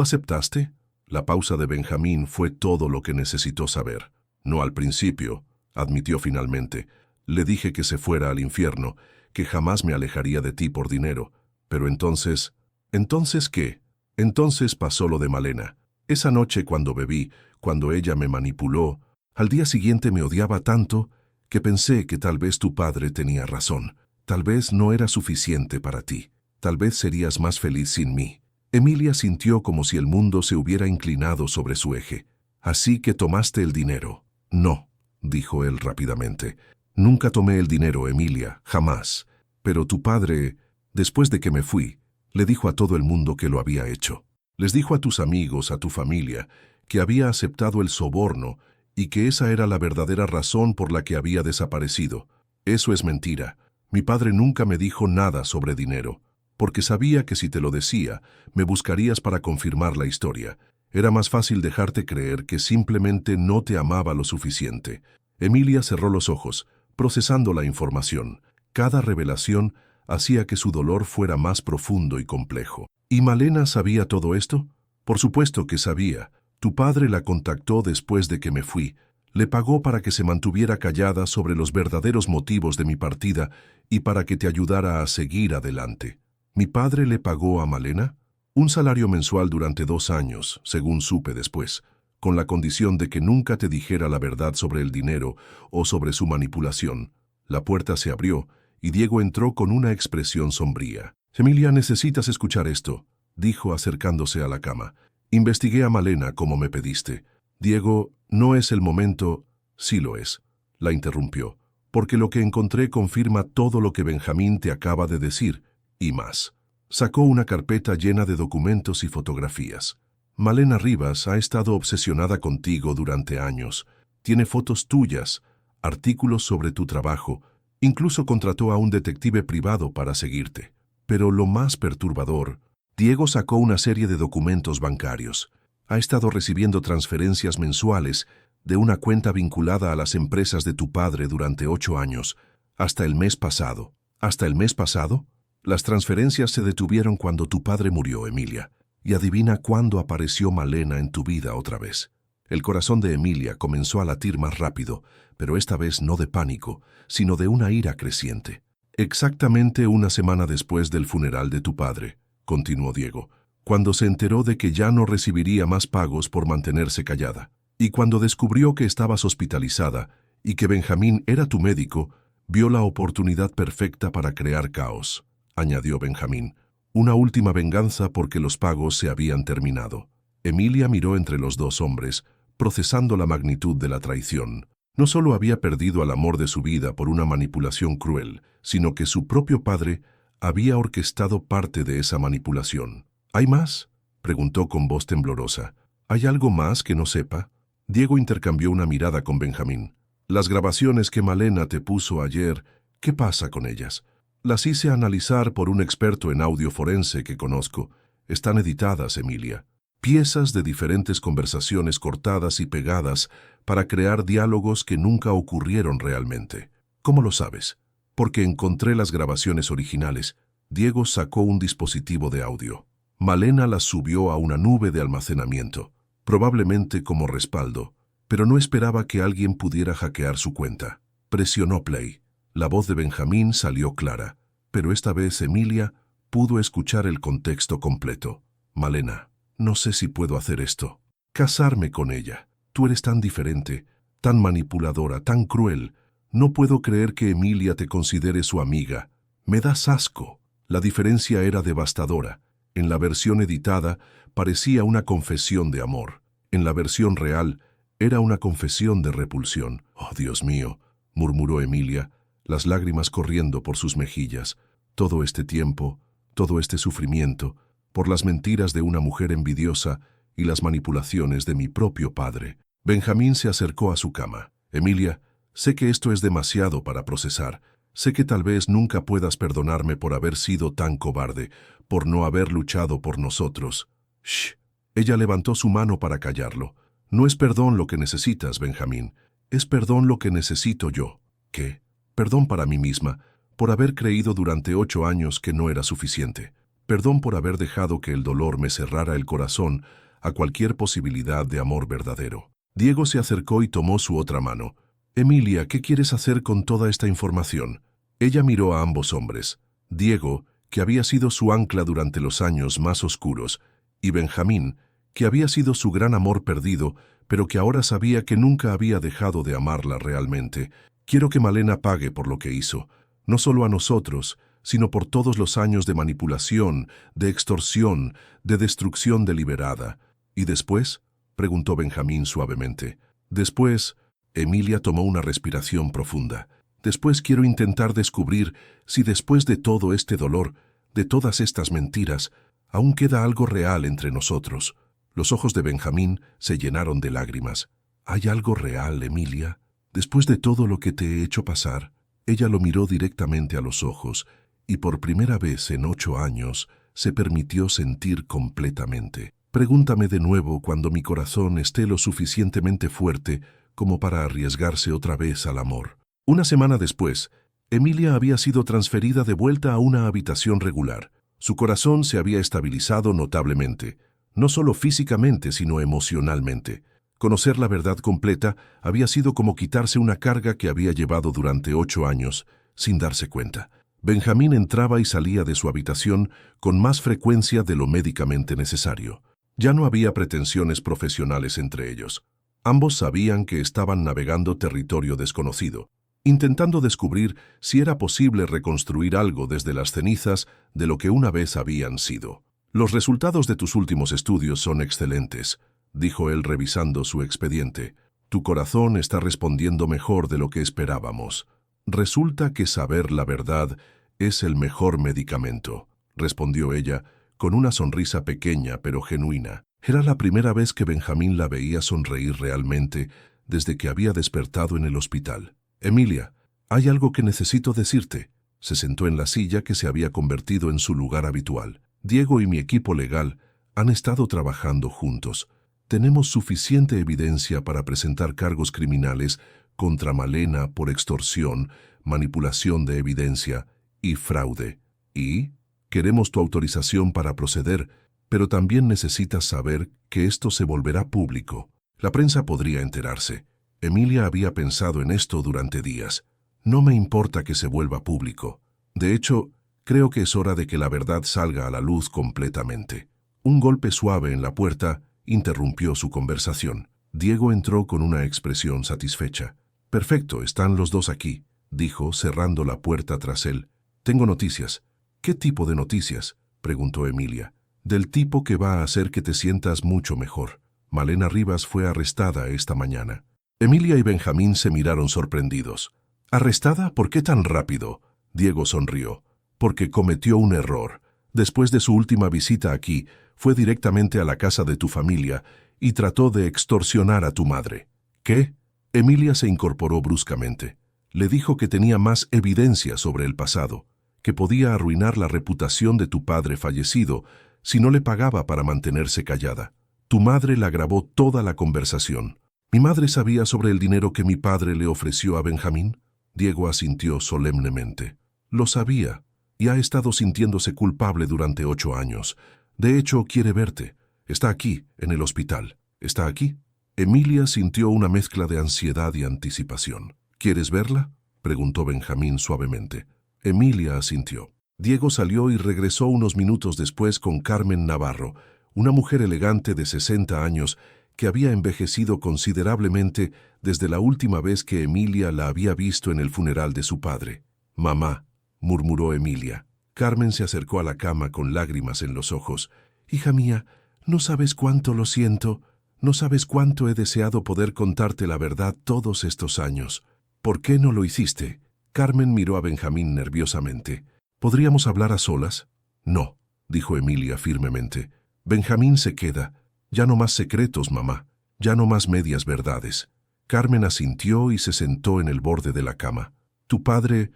aceptaste?». La pausa de Benjamín fue todo lo que necesitó saber. «No al principio», admitió finalmente. «Le dije que se fuera al infierno, que jamás me alejaría de ti por dinero. Pero entonces...». «¿Entonces qué?». «Entonces pasó lo de Malena. Esa noche cuando bebí, cuando ella me manipuló, al día siguiente me odiaba tanto que pensé que tal vez tu padre tenía razón. Tal vez no era suficiente para ti. Tal vez serías más feliz sin mí». Emilia sintió como si el mundo se hubiera inclinado sobre su eje. «Así que tomaste el dinero». «No», dijo él rápidamente. «Nunca tomé el dinero, Emilia, jamás. Pero tu padre, después de que me fui, le dijo a todo el mundo que lo había hecho. Les dijo a tus amigos, a tu familia, que había aceptado el soborno y que esa era la verdadera razón por la que había desaparecido. Eso es mentira. Mi padre nunca me dijo nada sobre dinero. porque sabía que si te lo decía, me buscarías para confirmar la historia. Era más fácil dejarte creer que simplemente no te amaba lo suficiente. Emilia cerró los ojos, procesando la información. Cada revelación hacía que su dolor fuera más profundo y complejo. ¿Y Malena sabía todo esto? Por supuesto que sabía. Tu padre la contactó después de que me fui. Le pagó para que se mantuviera callada sobre los verdaderos motivos de mi partida y para que te ayudara a seguir adelante. ¿Mi padre le pagó a Malena? Un salario mensual durante 2 años, según supe después, con la condición de que nunca te dijera la verdad sobre el dinero o sobre su manipulación. La puerta se abrió y Diego entró con una expresión sombría. Emilia, necesitas escuchar esto, dijo acercándose a la cama. Investigué a Malena como me pediste. Diego, no es el momento. Sí lo es, la interrumpió, porque lo que encontré confirma todo lo que Benjamín te acaba de decir, y más. Sacó una carpeta llena de documentos y fotografías. Malena Rivas ha estado obsesionada contigo durante años. Tiene fotos tuyas, artículos sobre tu trabajo, incluso contrató a un detective privado para seguirte. Pero lo más perturbador, Diego sacó una serie de documentos bancarios. Ha estado recibiendo transferencias mensuales de una cuenta vinculada a las empresas de tu padre durante 8 años, hasta el mes pasado. ¿Hasta el mes pasado? Las transferencias se detuvieron cuando tu padre murió, Emilia. Y adivina cuándo apareció Malena en tu vida otra vez. El corazón de Emilia comenzó a latir más rápido, pero esta vez no de pánico, sino de una ira creciente. Exactamente una semana después del funeral de tu padre, continuó Diego, cuando se enteró de que ya no recibiría más pagos por mantenerse callada, y cuando descubrió que estabas hospitalizada y que Benjamín era tu médico, vio la oportunidad perfecta para crear caos, añadió Benjamín. Una última venganza porque los pagos se habían terminado. Emilia miró entre los dos hombres, procesando la magnitud de la traición. No solo había perdido al amor de su vida por una manipulación cruel, sino que su propio padre había orquestado parte de esa manipulación. ¿Hay más?, preguntó con voz temblorosa. ¿Hay algo más que no sepa? Diego intercambió una mirada con Benjamín. Las grabaciones que Malena te puso ayer, ¿qué pasa con ellas? Las hice analizar por un experto en audio forense que conozco. Están editadas, Emilia. Piezas de diferentes conversaciones cortadas y pegadas para crear diálogos que nunca ocurrieron realmente. ¿Cómo lo sabes? Porque encontré las grabaciones originales. Diego sacó un dispositivo de audio. Malena las subió a una nube de almacenamiento, probablemente como respaldo, pero no esperaba que alguien pudiera hackear su cuenta. Presionó play. La voz de Benjamín salió clara, pero esta vez Emilia pudo escuchar el contexto completo. Malena, no sé si puedo hacer esto. Casarme con ella. Tú eres tan diferente, tan manipuladora, tan cruel. No puedo creer que Emilia te considere su amiga. Me das asco. La diferencia era devastadora. En la versión editada parecía una confesión de amor. En la versión real era una confesión de repulsión. Oh, Dios mío, murmuró Emilia, las lágrimas corriendo por sus mejillas. Todo este tiempo, todo este sufrimiento, por las mentiras de una mujer envidiosa y las manipulaciones de mi propio padre. Benjamín se acercó a su cama. Emilia, sé que esto es demasiado para procesar. Sé que tal vez nunca puedas perdonarme por haber sido tan cobarde, por no haber luchado por nosotros. Shh. Ella levantó su mano para callarlo. No es perdón lo que necesitas, Benjamín. Es perdón lo que necesito yo. ¿Qué? Perdón para mí misma, por haber creído durante 8 años que no era suficiente. Perdón por haber dejado que el dolor me cerrara el corazón a cualquier posibilidad de amor verdadero. Diego se acercó y tomó su otra mano. Emilia, ¿qué quieres hacer con toda esta información? Ella miró a ambos hombres. Diego, que había sido su ancla durante los años más oscuros, y Benjamín, que había sido su gran amor perdido, pero que ahora sabía que nunca había dejado de amarla realmente. Quiero que Malena pague por lo que hizo, no solo a nosotros, sino por todos los años de manipulación, de extorsión, de destrucción deliberada. ¿Y después?, preguntó Benjamín suavemente. Después, Emilia tomó una respiración profunda. Después quiero intentar descubrir si después de todo este dolor, de todas estas mentiras, aún queda algo real entre nosotros. Los ojos de Benjamín se llenaron de lágrimas. ¿Hay algo real, Emilia? Después de todo lo que te he hecho pasar. Ella lo miró directamente a los ojos y por primera vez en 8 años se permitió sentir completamente. Pregúntame de nuevo cuando mi corazón esté lo suficientemente fuerte como para arriesgarse otra vez al amor. Una semana después, Emilia había sido transferida de vuelta a una habitación regular. Su corazón se había estabilizado notablemente, no solo físicamente, sino emocionalmente. Conocer la verdad completa había sido como quitarse una carga que había llevado durante 8 años, sin darse cuenta. Benjamín entraba y salía de su habitación con más frecuencia de lo médicamente necesario. Ya no había pretensiones profesionales entre ellos. Ambos sabían que estaban navegando territorio desconocido, intentando descubrir si era posible reconstruir algo desde las cenizas de lo que una vez habían sido. «Los resultados de tus últimos estudios son excelentes», dijo él revisando su expediente. «Tu corazón está respondiendo mejor de lo que esperábamos. Resulta que saber la verdad es el mejor medicamento», respondió ella, con una sonrisa pequeña pero genuina. Era la primera vez que Benjamín la veía sonreír realmente desde que había despertado en el hospital. «Emilia, hay algo que necesito decirte». Se sentó en la silla que se había convertido en su lugar habitual. «Diego y mi equipo legal han estado trabajando juntos. Tenemos suficiente evidencia para presentar cargos criminales contra Malena por extorsión, manipulación de evidencia y fraude. Y queremos tu autorización para proceder, pero también necesitas saber que esto se volverá público. La prensa podría enterarse». Emilia había pensado en esto durante días. «No me importa que se vuelva público. De hecho, creo que es hora de que la verdad salga a la luz completamente». Un golpe suave en la puerta interrumpió su conversación. Diego entró con una expresión satisfecha. «Perfecto, están los dos aquí», dijo, cerrando la puerta tras él. «Tengo noticias». «¿Qué tipo de noticias?», preguntó Emilia. «Del tipo que va a hacer que te sientas mucho mejor. Malena Rivas fue arrestada esta mañana». Emilia y Benjamín se miraron sorprendidos. «¿Arrestada? ¿Por qué tan rápido?», Diego sonrió. «Porque cometió un error. Después de su última visita aquí, fue directamente a la casa de tu familia y trató de extorsionar a tu madre». «¿Qué?». Emilia se incorporó bruscamente. Le dijo que tenía más evidencia sobre el pasado, que podía arruinar la reputación de tu padre fallecido si no le pagaba para mantenerse callada. Tu madre la grabó toda la conversación. «¿Mi madre sabía sobre el dinero que mi padre le ofreció a Benjamín?». Diego asintió solemnemente. «Lo sabía, y ha estado sintiéndose culpable durante 8 años. De hecho, quiere verte. Está aquí, en el hospital. ¿Está aquí?». Emilia sintió una mezcla de ansiedad y anticipación. «¿Quieres verla?», preguntó Benjamín suavemente. Emilia asintió. Diego salió y regresó unos minutos después con Carmen Navarro, una mujer elegante de 60 años que había envejecido considerablemente desde la última vez que Emilia la había visto en el funeral de su padre. «Mamá», murmuró Emilia. Carmen se acercó a la cama con lágrimas en los ojos. «Hija mía, no sabes cuánto lo siento. No sabes cuánto he deseado poder contarte la verdad todos estos años. ¿Por qué no lo hiciste?». Carmen miró a Benjamín nerviosamente. «¿Podríamos hablar a solas?». «No», dijo Emilia firmemente. «Benjamín se queda. Ya no más secretos, mamá. Ya no más medias verdades». Carmen asintió y se sentó en el borde de la cama. Tu padre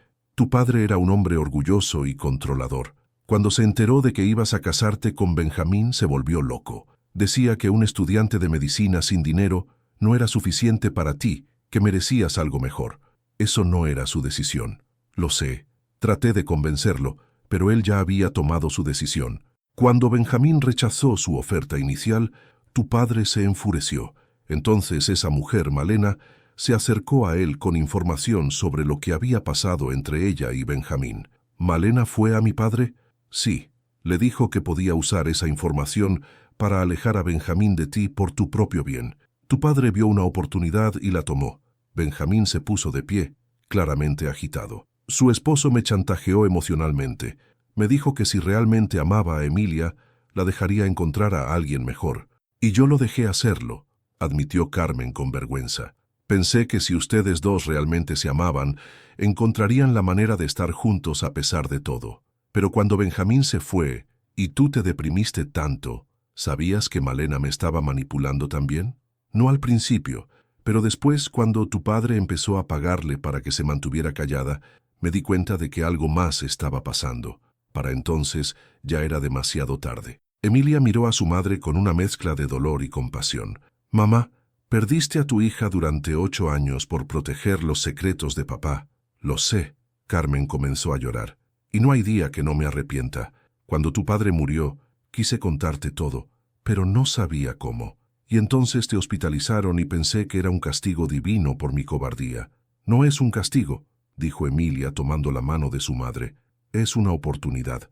era un hombre orgulloso y controlador. Cuando se enteró de que ibas a casarte con Benjamín, se volvió loco. Decía que un estudiante de medicina sin dinero no era suficiente para ti, que merecías algo mejor. Eso no era su decisión. Lo sé. Traté de convencerlo, pero él ya había tomado su decisión. Cuando Benjamín rechazó su oferta inicial, tu padre se enfureció. Entonces esa mujer, Malena, se acercó a él con información sobre lo que había pasado entre ella y Benjamín. ¿Malena fue a mi padre? Sí. Le dijo que podía usar esa información para alejar a Benjamín de ti por tu propio bien. Tu padre vio una oportunidad y la tomó. Benjamín se puso de pie, claramente agitado. Su esposo me chantajeó emocionalmente. Me dijo que si realmente amaba a Emilia, la dejaría encontrar a alguien mejor. Y yo lo dejé hacerlo, admitió Carmen con vergüenza. Pensé que si ustedes dos realmente se amaban, encontrarían la manera de estar juntos a pesar de todo. Pero cuando Benjamín se fue y tú te deprimiste tanto, ¿sabías que Malena me estaba manipulando también? No al principio, pero después, cuando tu padre empezó a pagarle para que se mantuviera callada, Me di cuenta de que algo más estaba pasando. Para entonces ya era demasiado tarde. Emilia miró a su madre con una mezcla de dolor y compasión. «Mamá, perdiste a tu hija durante 8 años por proteger los secretos de papá». «Lo sé». Carmen comenzó a llorar. «Y no hay día que no me arrepienta. Cuando tu padre murió, quise contarte todo, pero no sabía cómo. Y entonces te hospitalizaron y pensé que era un castigo divino por mi cobardía». «No es un castigo», dijo Emilia tomando la mano de su madre. «Es una oportunidad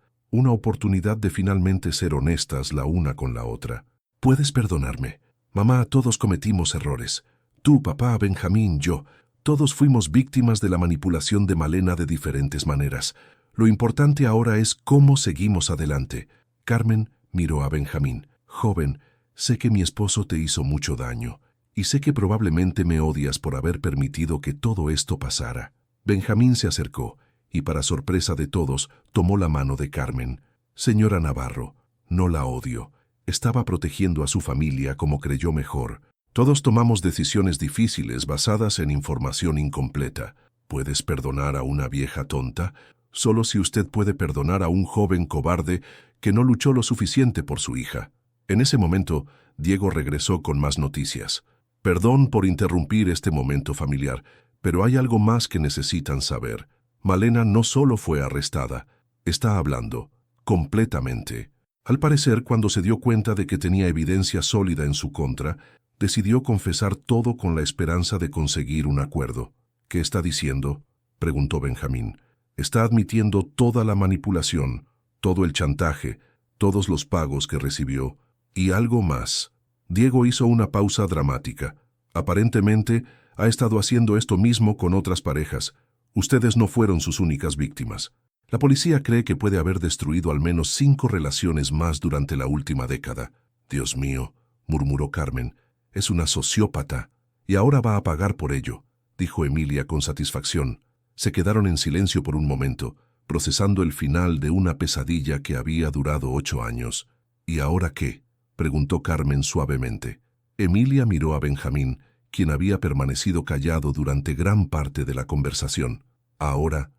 de finalmente ser honestas la una con la otra. Puedes perdonarme. Mamá, todos cometimos errores. Tú, papá, Benjamín, yo. Todos fuimos víctimas de la manipulación de Malena de diferentes maneras. Lo importante ahora es cómo seguimos adelante». Carmen miró a Benjamín. «Joven, sé que mi esposo te hizo mucho daño, y sé que probablemente me odias por haber permitido que todo esto pasara». Benjamín se acercó, y para sorpresa de todos, tomó la mano de Carmen. «Señora Navarro, no la odio. Estaba protegiendo a su familia como creyó mejor. Todos tomamos decisiones difíciles basadas en información incompleta. ¿Puedes perdonar a una vieja tonta? Solo si usted puede perdonar a un joven cobarde que no luchó lo suficiente por su hija». En ese momento, Diego regresó con más noticias. «Perdón por interrumpir este momento familiar, pero hay algo más que necesitan saber. Malena no solo fue arrestada, está hablando, completamente. Al parecer, cuando se dio cuenta de que tenía evidencia sólida en su contra, decidió confesar todo con la esperanza de conseguir un acuerdo». «¿Qué está diciendo?», preguntó Benjamín. «Está admitiendo toda la manipulación, todo el chantaje, todos los pagos que recibió, y algo más». Diego hizo una pausa dramática. «Aparentemente, ha estado haciendo esto mismo con otras parejas. Ustedes no fueron sus únicas víctimas. La policía cree que puede haber destruido al menos 5 relaciones más durante la última década». «Dios mío», murmuró Carmen, «es una sociópata, y ahora va a pagar por ello», dijo Emilia con satisfacción. Se quedaron en silencio por un momento, procesando el final de una pesadilla que había durado 8 años. «¿Y ahora qué?», preguntó Carmen suavemente. Emilia miró a Benjamín, quien había permanecido callado durante gran parte de la conversación. Ahora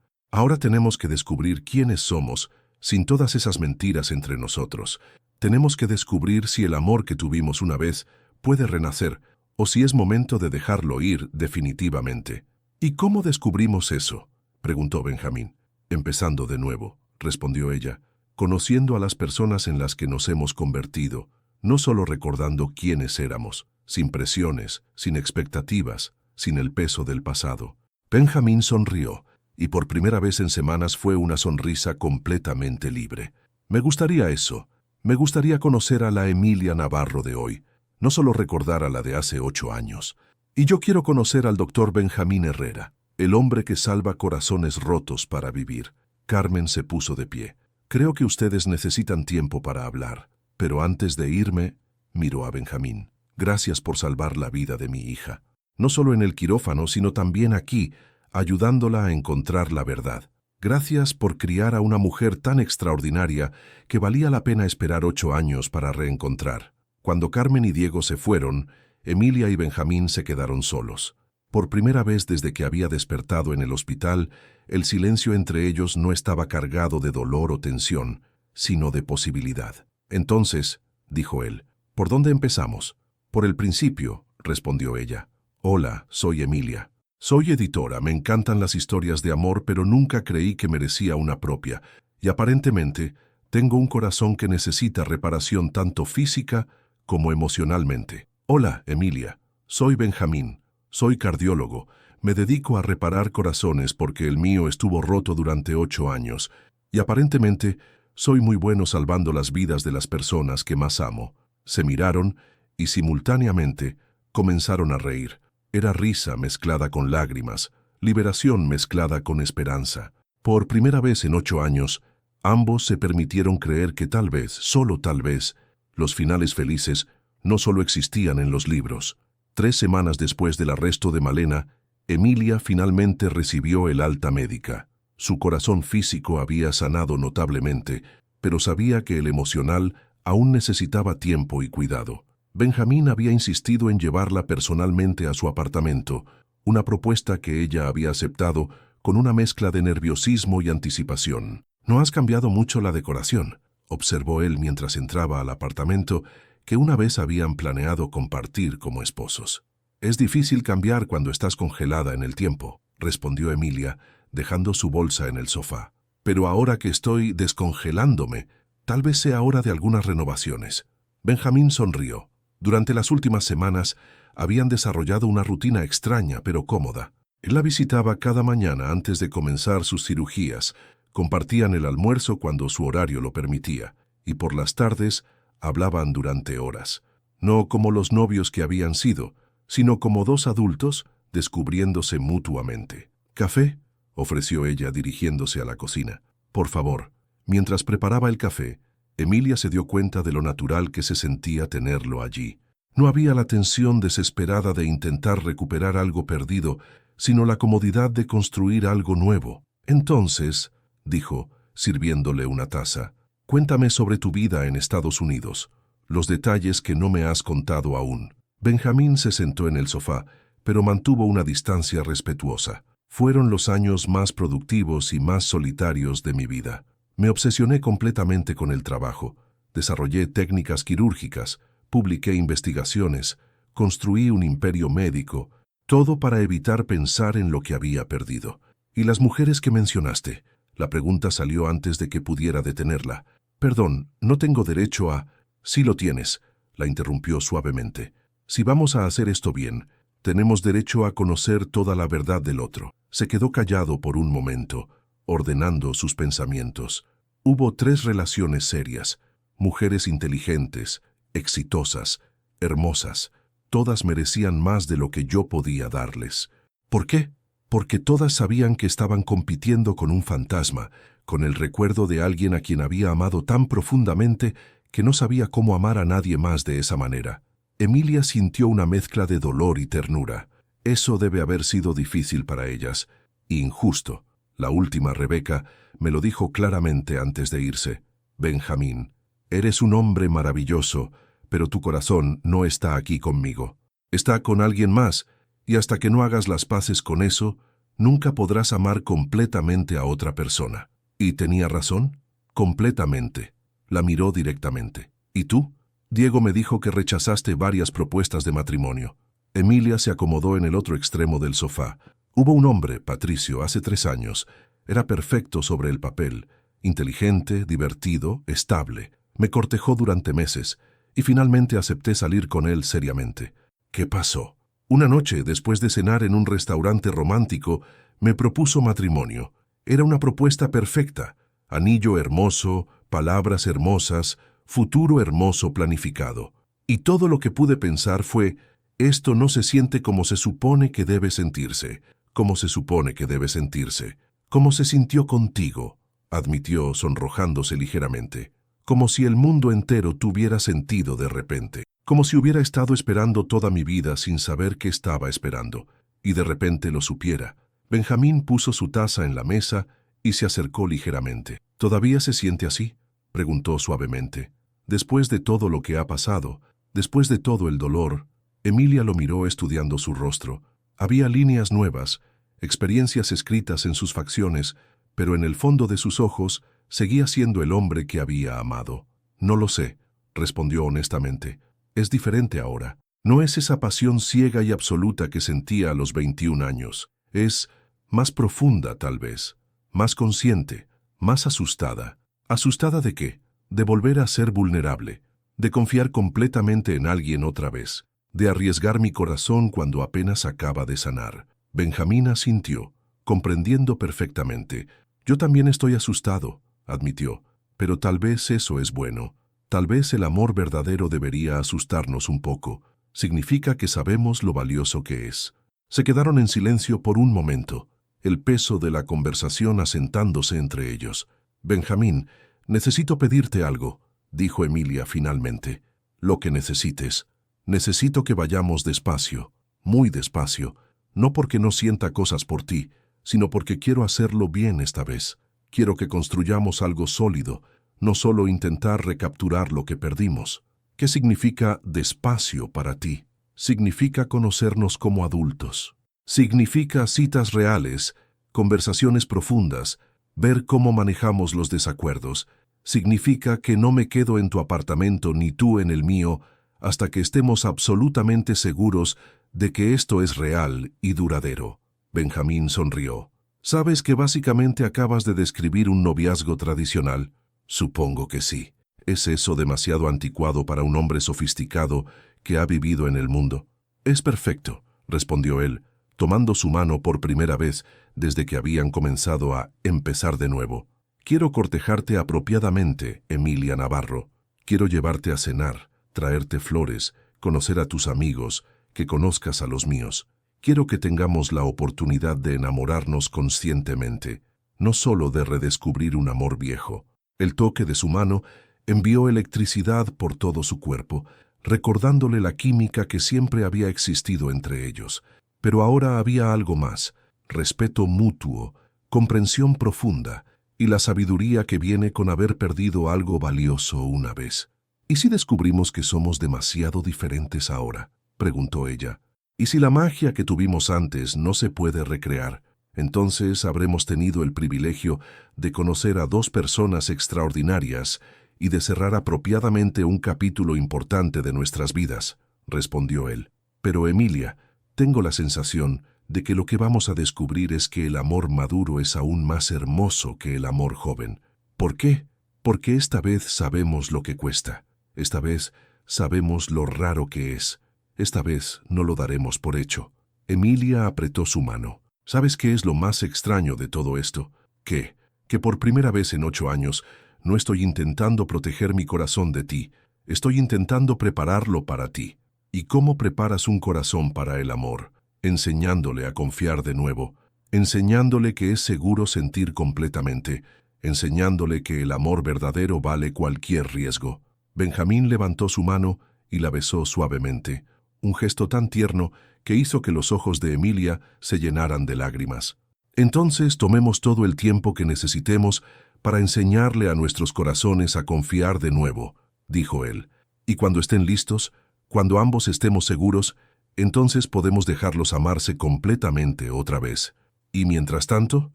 tenemos que descubrir quiénes somos, sin todas esas mentiras entre nosotros. Tenemos que descubrir si el amor que tuvimos una vez puede renacer, o si es momento de dejarlo ir definitivamente». «¿Y cómo descubrimos eso?», preguntó Benjamín. «Empezando de nuevo», respondió ella, «conociendo a las personas en las que nos hemos convertido, no solo recordando quiénes éramos, sin presiones, sin expectativas, sin el peso del pasado». Benjamín sonrió, y por primera vez en semanas fue una sonrisa completamente libre. «Me gustaría eso. Me gustaría conocer a la Emilia Navarro de hoy, no solo recordar a la de hace 8 años. Y yo quiero conocer al doctor Benjamín Herrera, el hombre que salva corazones rotos para vivir». Carmen se puso de pie. «Creo que ustedes necesitan tiempo para hablar, pero antes de irme», miró a Benjamín, «gracias por salvar la vida de mi hija. No solo en el quirófano, sino también aquí, ayudándola a encontrar la verdad. Gracias por criar a una mujer tan extraordinaria que valía la pena esperar 8 años para reencontrar». Cuando Carmen y Diego se fueron, Emilia y Benjamín se quedaron solos. Por primera vez desde que había despertado en el hospital, el silencio entre ellos no estaba cargado de dolor o tensión, sino de posibilidad. «Entonces», dijo él, «¿por dónde empezamos?» «Por el principio», respondió ella. «Hola, soy Emilia. Soy editora, me encantan las historias de amor, pero nunca creí que merecía una propia, y aparentemente tengo un corazón que necesita reparación tanto física como emocionalmente». «Hola, Emilia. Soy Benjamín. Soy cardiólogo. Me dedico a reparar corazones porque el mío estuvo roto durante 8 años, y aparentemente soy muy bueno salvando las vidas de las personas que más amo». Se miraron y simultáneamente comenzaron a reír. Era risa mezclada con lágrimas, liberación mezclada con esperanza. Por primera vez en 8 años, ambos se permitieron creer que tal vez, solo tal vez, los finales felices no solo existían en los libros. 3 semanas después del arresto de Malena, Emilia finalmente recibió el alta médica. Su corazón físico había sanado notablemente, pero sabía que el emocional aún necesitaba tiempo y cuidado. Benjamín había insistido en llevarla personalmente a su apartamento, una propuesta que ella había aceptado con una mezcla de nerviosismo y anticipación. «No has cambiado mucho la decoración», observó él mientras entraba al apartamento que una vez habían planeado compartir como esposos. «Es difícil cambiar cuando estás congelada en el tiempo», respondió Emilia, dejando su bolsa en el sofá. «Pero ahora que estoy descongelándome, tal vez sea hora de algunas renovaciones». Benjamín sonrió. Durante las últimas semanas habían desarrollado una rutina extraña pero cómoda. Él la visitaba cada mañana antes de comenzar sus cirugías, compartían el almuerzo cuando su horario lo permitía, y por las tardes hablaban durante horas. No como los novios que habían sido, sino como dos adultos descubriéndose mutuamente. «¿Café?», ofreció ella dirigiéndose a la cocina. «Por favor». Mientras preparaba el café, Emilia se dio cuenta de lo natural que se sentía tenerlo allí. No había la tensión desesperada de intentar recuperar algo perdido, sino la comodidad de construir algo nuevo. «Entonces», dijo, sirviéndole una taza, «cuéntame sobre tu vida en Estados Unidos, los detalles que no me has contado aún». Benjamín se sentó en el sofá, pero mantuvo una distancia respetuosa. «Fueron los años más productivos y más solitarios de mi vida. Me obsesioné completamente con el trabajo, desarrollé técnicas quirúrgicas, publiqué investigaciones, construí un imperio médico, todo para evitar pensar en lo que había perdido. ¿Y las mujeres que mencionaste?». La pregunta salió antes de que pudiera detenerla. «Perdón, no tengo derecho a...». «Sí lo tienes», la interrumpió suavemente. «Si vamos a hacer esto bien, tenemos derecho a conocer toda la verdad del otro». Se quedó callado por un momento, ordenando sus pensamientos. Hubo 3 relaciones serias, mujeres inteligentes, exitosas, hermosas. Todas merecían más de lo que yo podía darles. ¿Por qué? Porque todas sabían que estaban compitiendo con un fantasma, con el recuerdo de alguien a quien había amado tan profundamente que no sabía cómo amar a nadie más de esa manera. Emilia sintió una mezcla de dolor y ternura. Eso debe haber sido difícil para ellas. Injusto. La última, Rebeca, me lo dijo claramente antes de irse. «Benjamín, eres un hombre maravilloso, pero tu corazón no está aquí conmigo. Está con alguien más, y hasta que no hagas las paces con eso, nunca podrás amar completamente a otra persona». ¿Y tenía razón? Completamente. La miró directamente. «¿Y tú?». «Diego me dijo que rechazaste varias propuestas de matrimonio». Emilia se acomodó en el otro extremo del sofá. «Hubo un hombre, Patricio, hace 3 años. Era perfecto sobre el papel, inteligente, divertido, estable. Me cortejó durante meses, y finalmente acepté salir con él seriamente». «¿Qué pasó?». «Una noche, después de cenar en un restaurante romántico, me propuso matrimonio. Era una propuesta perfecta. Anillo hermoso, palabras hermosas, futuro hermoso planificado. Y todo lo que pude pensar fue, esto no se siente como se supone que debe sentirse, como se supone que debe sentirse. Como se sintió contigo», admitió sonrojándose ligeramente. «Como si el mundo entero tuviera sentido de repente. Como si hubiera estado esperando toda mi vida sin saber qué estaba esperando, y de repente lo supiera». Benjamín puso su taza en la mesa y se acercó ligeramente. «¿Todavía se siente así?», preguntó suavemente. «Después de todo lo que ha pasado, después de todo el dolor». Emilia lo miró estudiando su rostro. Había líneas nuevas, experiencias escritas en sus facciones, pero en el fondo de sus ojos seguía siendo el hombre que había amado. «No lo sé», respondió honestamente. «Es diferente ahora. No es esa pasión ciega y absoluta que sentía a los 21 años. Es más profunda, tal vez, más consciente, más asustada». ¿Asustada de qué? De volver a ser vulnerable, de confiar completamente en alguien otra vez, de arriesgar mi corazón cuando apenas acaba de sanar. Benjamín asintió, comprendiendo perfectamente. «Yo también estoy asustado», admitió, «pero tal vez eso es bueno. Tal vez el amor verdadero debería asustarnos un poco. Significa que sabemos lo valioso que es». Se quedaron en silencio por un momento, el peso de la conversación asentándose entre ellos. «Benjamín, necesito pedirte algo», dijo Emilia finalmente. «Lo que necesites. Necesito que vayamos despacio, muy despacio, no porque no sienta cosas por ti, sino porque quiero hacerlo bien esta vez. Quiero que construyamos algo sólido, no solo intentar recapturar lo que perdimos». «¿Qué significa despacio para ti?». «Significa conocernos como adultos. Significa citas reales, conversaciones profundas, ver cómo manejamos los desacuerdos. Significa que no me quedo en tu apartamento ni tú en el mío hasta que estemos absolutamente seguros de que esto es real y duradero. Benjamín sonrió. ¿Sabes que básicamente acabas de describir un noviazgo tradicional? Supongo que sí. ¿Es eso demasiado anticuado para un hombre sofisticado que ha vivido en el mundo? Es perfecto, respondió él, tomando su mano por primera vez desde que habían comenzado a empezar de nuevo. Quiero cortejarte apropiadamente, Emilia Navarro. Quiero llevarte a cenar, traerte flores, conocer a tus amigos, que conozcas a los míos. Quiero que tengamos la oportunidad de enamorarnos conscientemente, no solo de redescubrir un amor viejo. El toque de su mano envió electricidad por todo su cuerpo, recordándole la química que siempre había existido entre ellos. Pero ahora había algo más: respeto mutuo, comprensión profunda y la sabiduría que viene con haber perdido algo valioso una vez. ¿Y si descubrimos que somos demasiado diferentes ahora?, preguntó ella. ¿Y si la magia que tuvimos antes no se puede recrear? Entonces habremos tenido el privilegio de conocer a dos personas extraordinarias y de cerrar apropiadamente un capítulo importante de nuestras vidas, respondió él. Pero Emilia, tengo la sensación de que lo que vamos a descubrir es que el amor maduro es aún más hermoso que el amor joven. ¿Por qué? Porque esta vez sabemos lo que cuesta. Esta vez sabemos lo raro que es. Esta vez no lo daremos por hecho. Emilia apretó su mano. ¿Sabes qué es lo más extraño de todo esto? Que por primera vez en 8 años no estoy intentando proteger mi corazón de ti. Estoy intentando prepararlo para ti. ¿Y cómo preparas un corazón para el amor? Enseñándole a confiar de nuevo, enseñándole que es seguro sentir completamente, enseñándole que el amor verdadero vale cualquier riesgo. Benjamín levantó su mano y la besó suavemente, un gesto tan tierno que hizo que los ojos de Emilia se llenaran de lágrimas. Entonces tomemos todo el tiempo que necesitemos para enseñarle a nuestros corazones a confiar de nuevo, dijo él. Y cuando estén listos, cuando ambos estemos seguros, entonces podemos dejarlos amarse completamente otra vez. Y mientras tanto,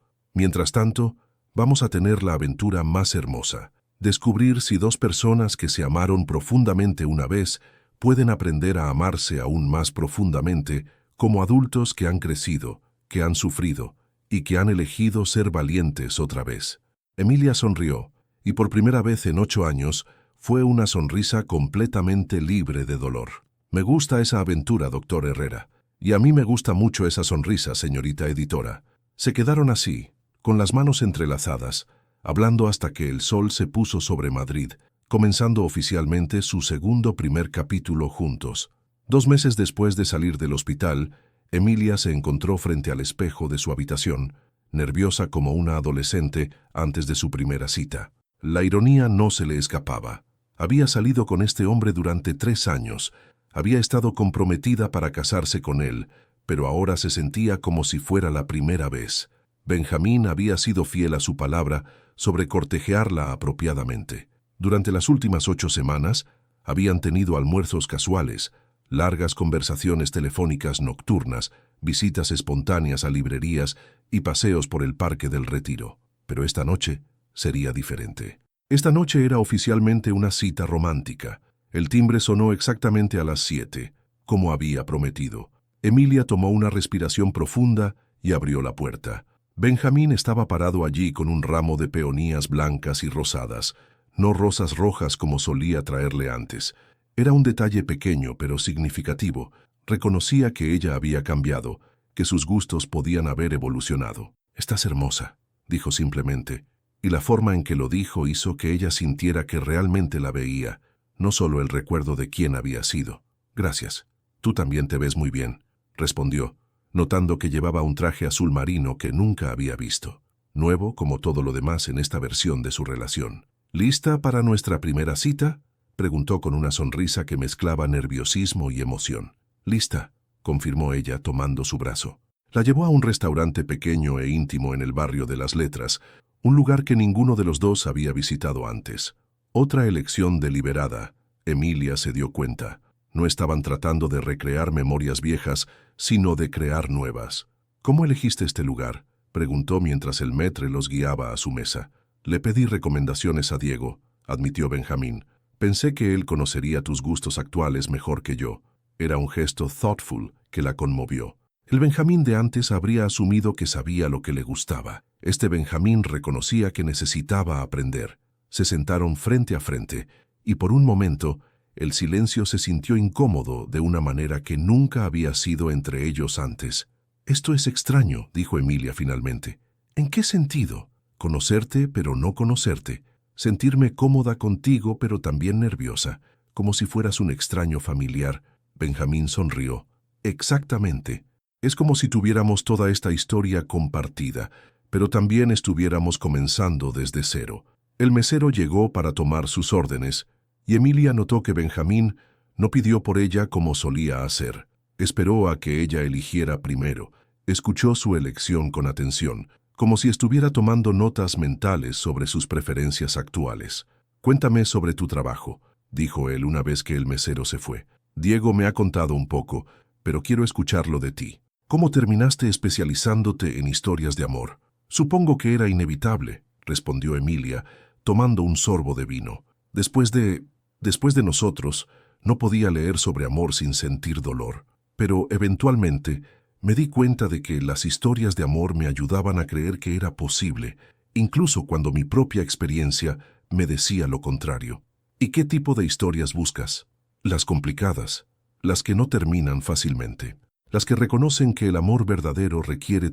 vamos a tener la aventura más hermosa. Descubrir si dos personas que se amaron profundamente una vez pueden aprender a amarse aún más profundamente como adultos que han crecido, que han sufrido y que han elegido ser valientes otra vez. Emilia sonrió, y por primera vez en 8 años fue una sonrisa completamente libre de dolor. Me gusta esa aventura, doctor Herrera. Y a mí me gusta mucho esa sonrisa, señorita editora. Se quedaron así, con las manos entrelazadas, hablando hasta que el sol se puso sobre Madrid, comenzando oficialmente su primer capítulo juntos. 2 meses después de salir del hospital, Emilia se encontró frente al espejo de su habitación, nerviosa como una adolescente antes de su primera cita. La ironía no se le escapaba. Había salido con este hombre durante 3 años, había estado comprometida para casarse con él, pero ahora se sentía como si fuera la primera vez. Benjamín había sido fiel a su palabra sobre cortejarla apropiadamente. Durante las últimas 8 semanas, habían tenido almuerzos casuales, largas conversaciones telefónicas nocturnas, visitas espontáneas a librerías y paseos por el Parque del Retiro. Pero esta noche sería diferente. Esta noche era oficialmente una cita romántica. El timbre sonó exactamente a las 7, como había prometido. Emilia tomó una respiración profunda y abrió la puerta. Benjamín estaba parado allí con un ramo de peonías blancas y rosadas, no rosas rojas como solía traerle antes. Era un detalle pequeño pero significativo. Reconocía que ella había cambiado, que sus gustos podían haber evolucionado. «Estás hermosa», dijo simplemente, y la forma en que lo dijo hizo que ella sintiera que realmente la veía, no solo el recuerdo de quién había sido. «Gracias. Tú también te ves muy bien», respondió, notando que llevaba un traje azul marino que nunca había visto, nuevo como todo lo demás en esta versión de su relación. «¿Lista para nuestra primera cita?», preguntó con una sonrisa que mezclaba nerviosismo y emoción. «Lista», confirmó ella tomando su brazo. La llevó a un restaurante pequeño e íntimo en el barrio de Las Letras, un lugar que ninguno de los dos había visitado antes. Otra elección deliberada, Emilia se dio cuenta. No estaban tratando de recrear memorias viejas, sino de crear nuevas. «¿Cómo elegiste este lugar?», preguntó mientras el maître los guiaba a su mesa. Le pedí recomendaciones a Diego, admitió Benjamín. Pensé que él conocería tus gustos actuales mejor que yo. Era un gesto thoughtful que la conmovió. El Benjamín de antes habría asumido que sabía lo que le gustaba. Este Benjamín reconocía que necesitaba aprender. Se sentaron frente a frente, y por un momento el silencio se sintió incómodo de una manera que nunca había sido entre ellos antes. «Esto es extraño», dijo Emilia finalmente. «¿En qué sentido? Conocerte, pero no conocerte. Sentirme cómoda contigo, pero también nerviosa, como si fueras un extraño familiar». Benjamín sonrió. «Exactamente. Es como si tuviéramos toda esta historia compartida, pero también estuviéramos comenzando desde cero». El mesero llegó para tomar sus órdenes, y Emilia notó que Benjamín no pidió por ella como solía hacer. Esperó a que ella eligiera primero. Escuchó su elección con atención, como si estuviera tomando notas mentales sobre sus preferencias actuales. «Cuéntame sobre tu trabajo», dijo él una vez que el mesero se fue. «Diego me ha contado un poco, pero quiero escucharlo de ti. ¿Cómo terminaste especializándote en historias de amor?» «Supongo que era inevitable», respondió Emilia, tomando un sorbo de vino. Después de nosotros, no podía leer sobre amor sin sentir dolor. Pero eventualmente me di cuenta de que las historias de amor me ayudaban a creer que era posible, incluso cuando mi propia experiencia me decía lo contrario. ¿Y qué tipo de historias buscas? Las complicadas, las que no terminan fácilmente, las que reconocen que el amor verdadero requiere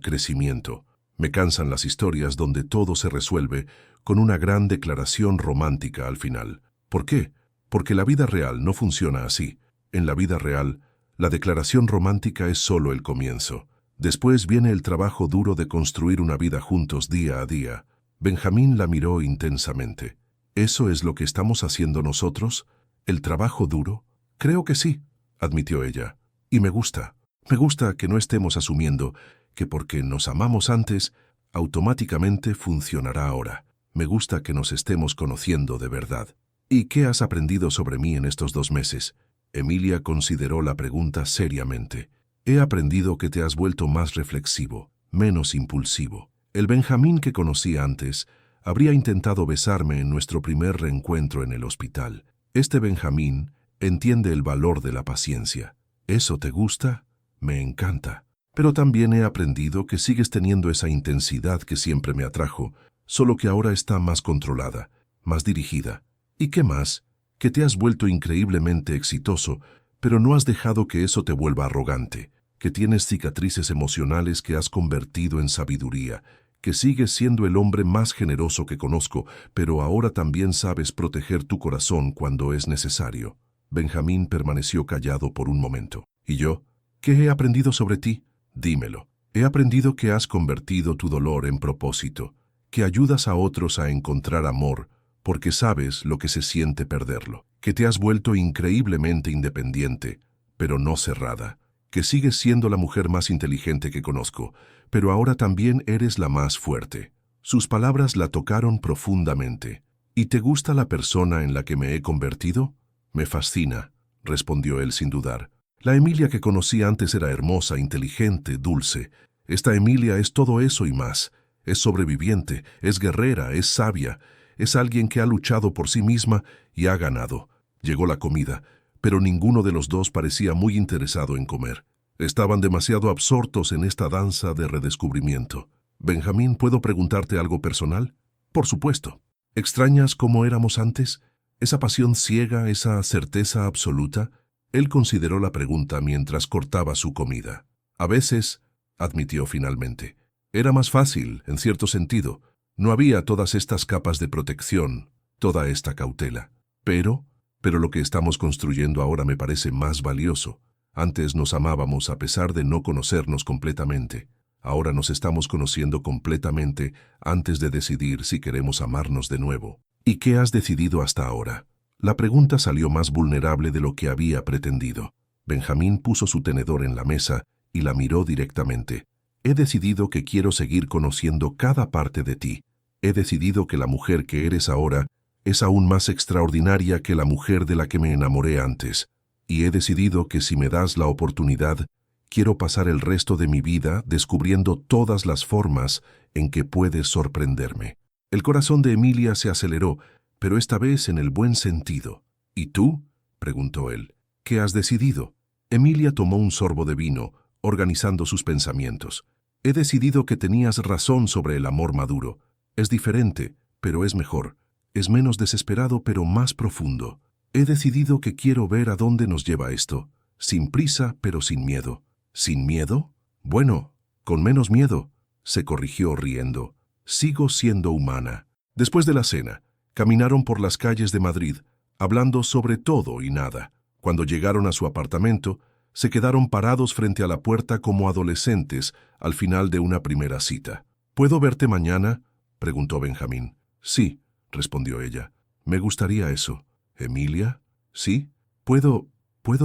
crecimiento. Me cansan las historias donde todo se resuelve con una gran declaración romántica al final. ¿Por qué? Porque la vida real no funciona así. En la vida real, la declaración romántica es solo el comienzo. Después viene el trabajo duro de construir una vida juntos día a día. Benjamín la miró intensamente. ¿Eso es lo que estamos haciendo nosotros? ¿El trabajo duro? Creo que sí, admitió ella. Y me gusta. Me gusta que no estemos asumiendo que porque nos amamos antes, automáticamente funcionará ahora. Me gusta que nos estemos conociendo de verdad. ¿Y qué has aprendido sobre mí en estos 2 meses? Emilia consideró la pregunta seriamente. He aprendido que te has vuelto más reflexivo, menos impulsivo. El Benjamín que conocí antes habría intentado besarme en nuestro primer reencuentro en el hospital. Este Benjamín entiende el valor de la paciencia. ¿Eso te gusta? Me encanta. Pero también he aprendido que sigues teniendo esa intensidad que siempre me atrajo, solo que ahora está más controlada, más dirigida. ¿Y qué más? Que te has vuelto increíblemente exitoso, pero no has dejado que eso te vuelva arrogante, que tienes cicatrices emocionales que has convertido en sabiduría, que sigues siendo el hombre más generoso que conozco, pero ahora también sabes proteger tu corazón cuando es necesario. Benjamín permaneció callado por un momento. ¿Y yo? ¿Qué he aprendido sobre ti? Dímelo. He aprendido que has convertido tu dolor en propósito, que ayudas a otros a encontrar amor, porque sabes lo que se siente perderlo, que te has vuelto increíblemente independiente, pero no cerrada, que sigues siendo la mujer más inteligente que conozco, pero ahora también eres la más fuerte. Sus palabras la tocaron profundamente. ¿Y te gusta la persona en la que me he convertido? Me fascina, respondió él sin dudar. La Emilia que conocí antes era hermosa, inteligente, dulce. Esta Emilia es todo eso y más. Es sobreviviente, es guerrera, es sabia. Es alguien que ha luchado por sí misma y ha ganado. Llegó la comida, pero ninguno de los dos parecía muy interesado en comer. Estaban demasiado absortos en esta danza de redescubrimiento. Benjamín, ¿puedo preguntarte algo personal? Por supuesto. ¿Extrañas cómo éramos antes? ¿Esa pasión ciega, esa certeza absoluta? Él consideró la pregunta mientras cortaba su comida. A veces, admitió finalmente, era más fácil, en cierto sentido. No había todas estas capas de protección, toda esta cautela. Pero lo que estamos construyendo ahora me parece más valioso. Antes nos amábamos a pesar de no conocernos completamente. Ahora nos estamos conociendo completamente antes de decidir si queremos amarnos de nuevo. ¿Y qué has decidido hasta ahora? La pregunta salió más vulnerable de lo que había pretendido. Benjamín puso su tenedor en la mesa y la miró directamente. He decidido que quiero seguir conociendo cada parte de ti. He decidido que la mujer que eres ahora es aún más extraordinaria que la mujer de la que me enamoré antes. Y he decidido que si me das la oportunidad, Quiero pasar el resto de mi vida descubriendo todas las formas en que puedes sorprenderme. El corazón de Emilia se aceleró, pero esta vez en el buen sentido. ¿Y tú?, preguntó él. ¿Qué has decidido? Emilia tomó un sorbo de vino, organizando sus pensamientos. He decidido que tenías razón sobre el amor maduro. Es diferente, pero es mejor. Es menos desesperado, pero más profundo. He decidido que quiero ver a dónde nos lleva esto. Sin prisa, pero sin miedo. ¿Sin miedo? Bueno, con menos miedo, se corrigió riendo. Sigo siendo humana. Después de la cena, caminaron por las calles de Madrid, hablando sobre todo y nada. Cuando llegaron a su apartamento, se quedaron parados frente a la puerta como adolescentes al final de una primera cita. ¿Puedo verte mañana?, preguntó Benjamín. Sí, respondió ella. Me gustaría eso. ¿Emilia? ¿Sí? ¿Puedo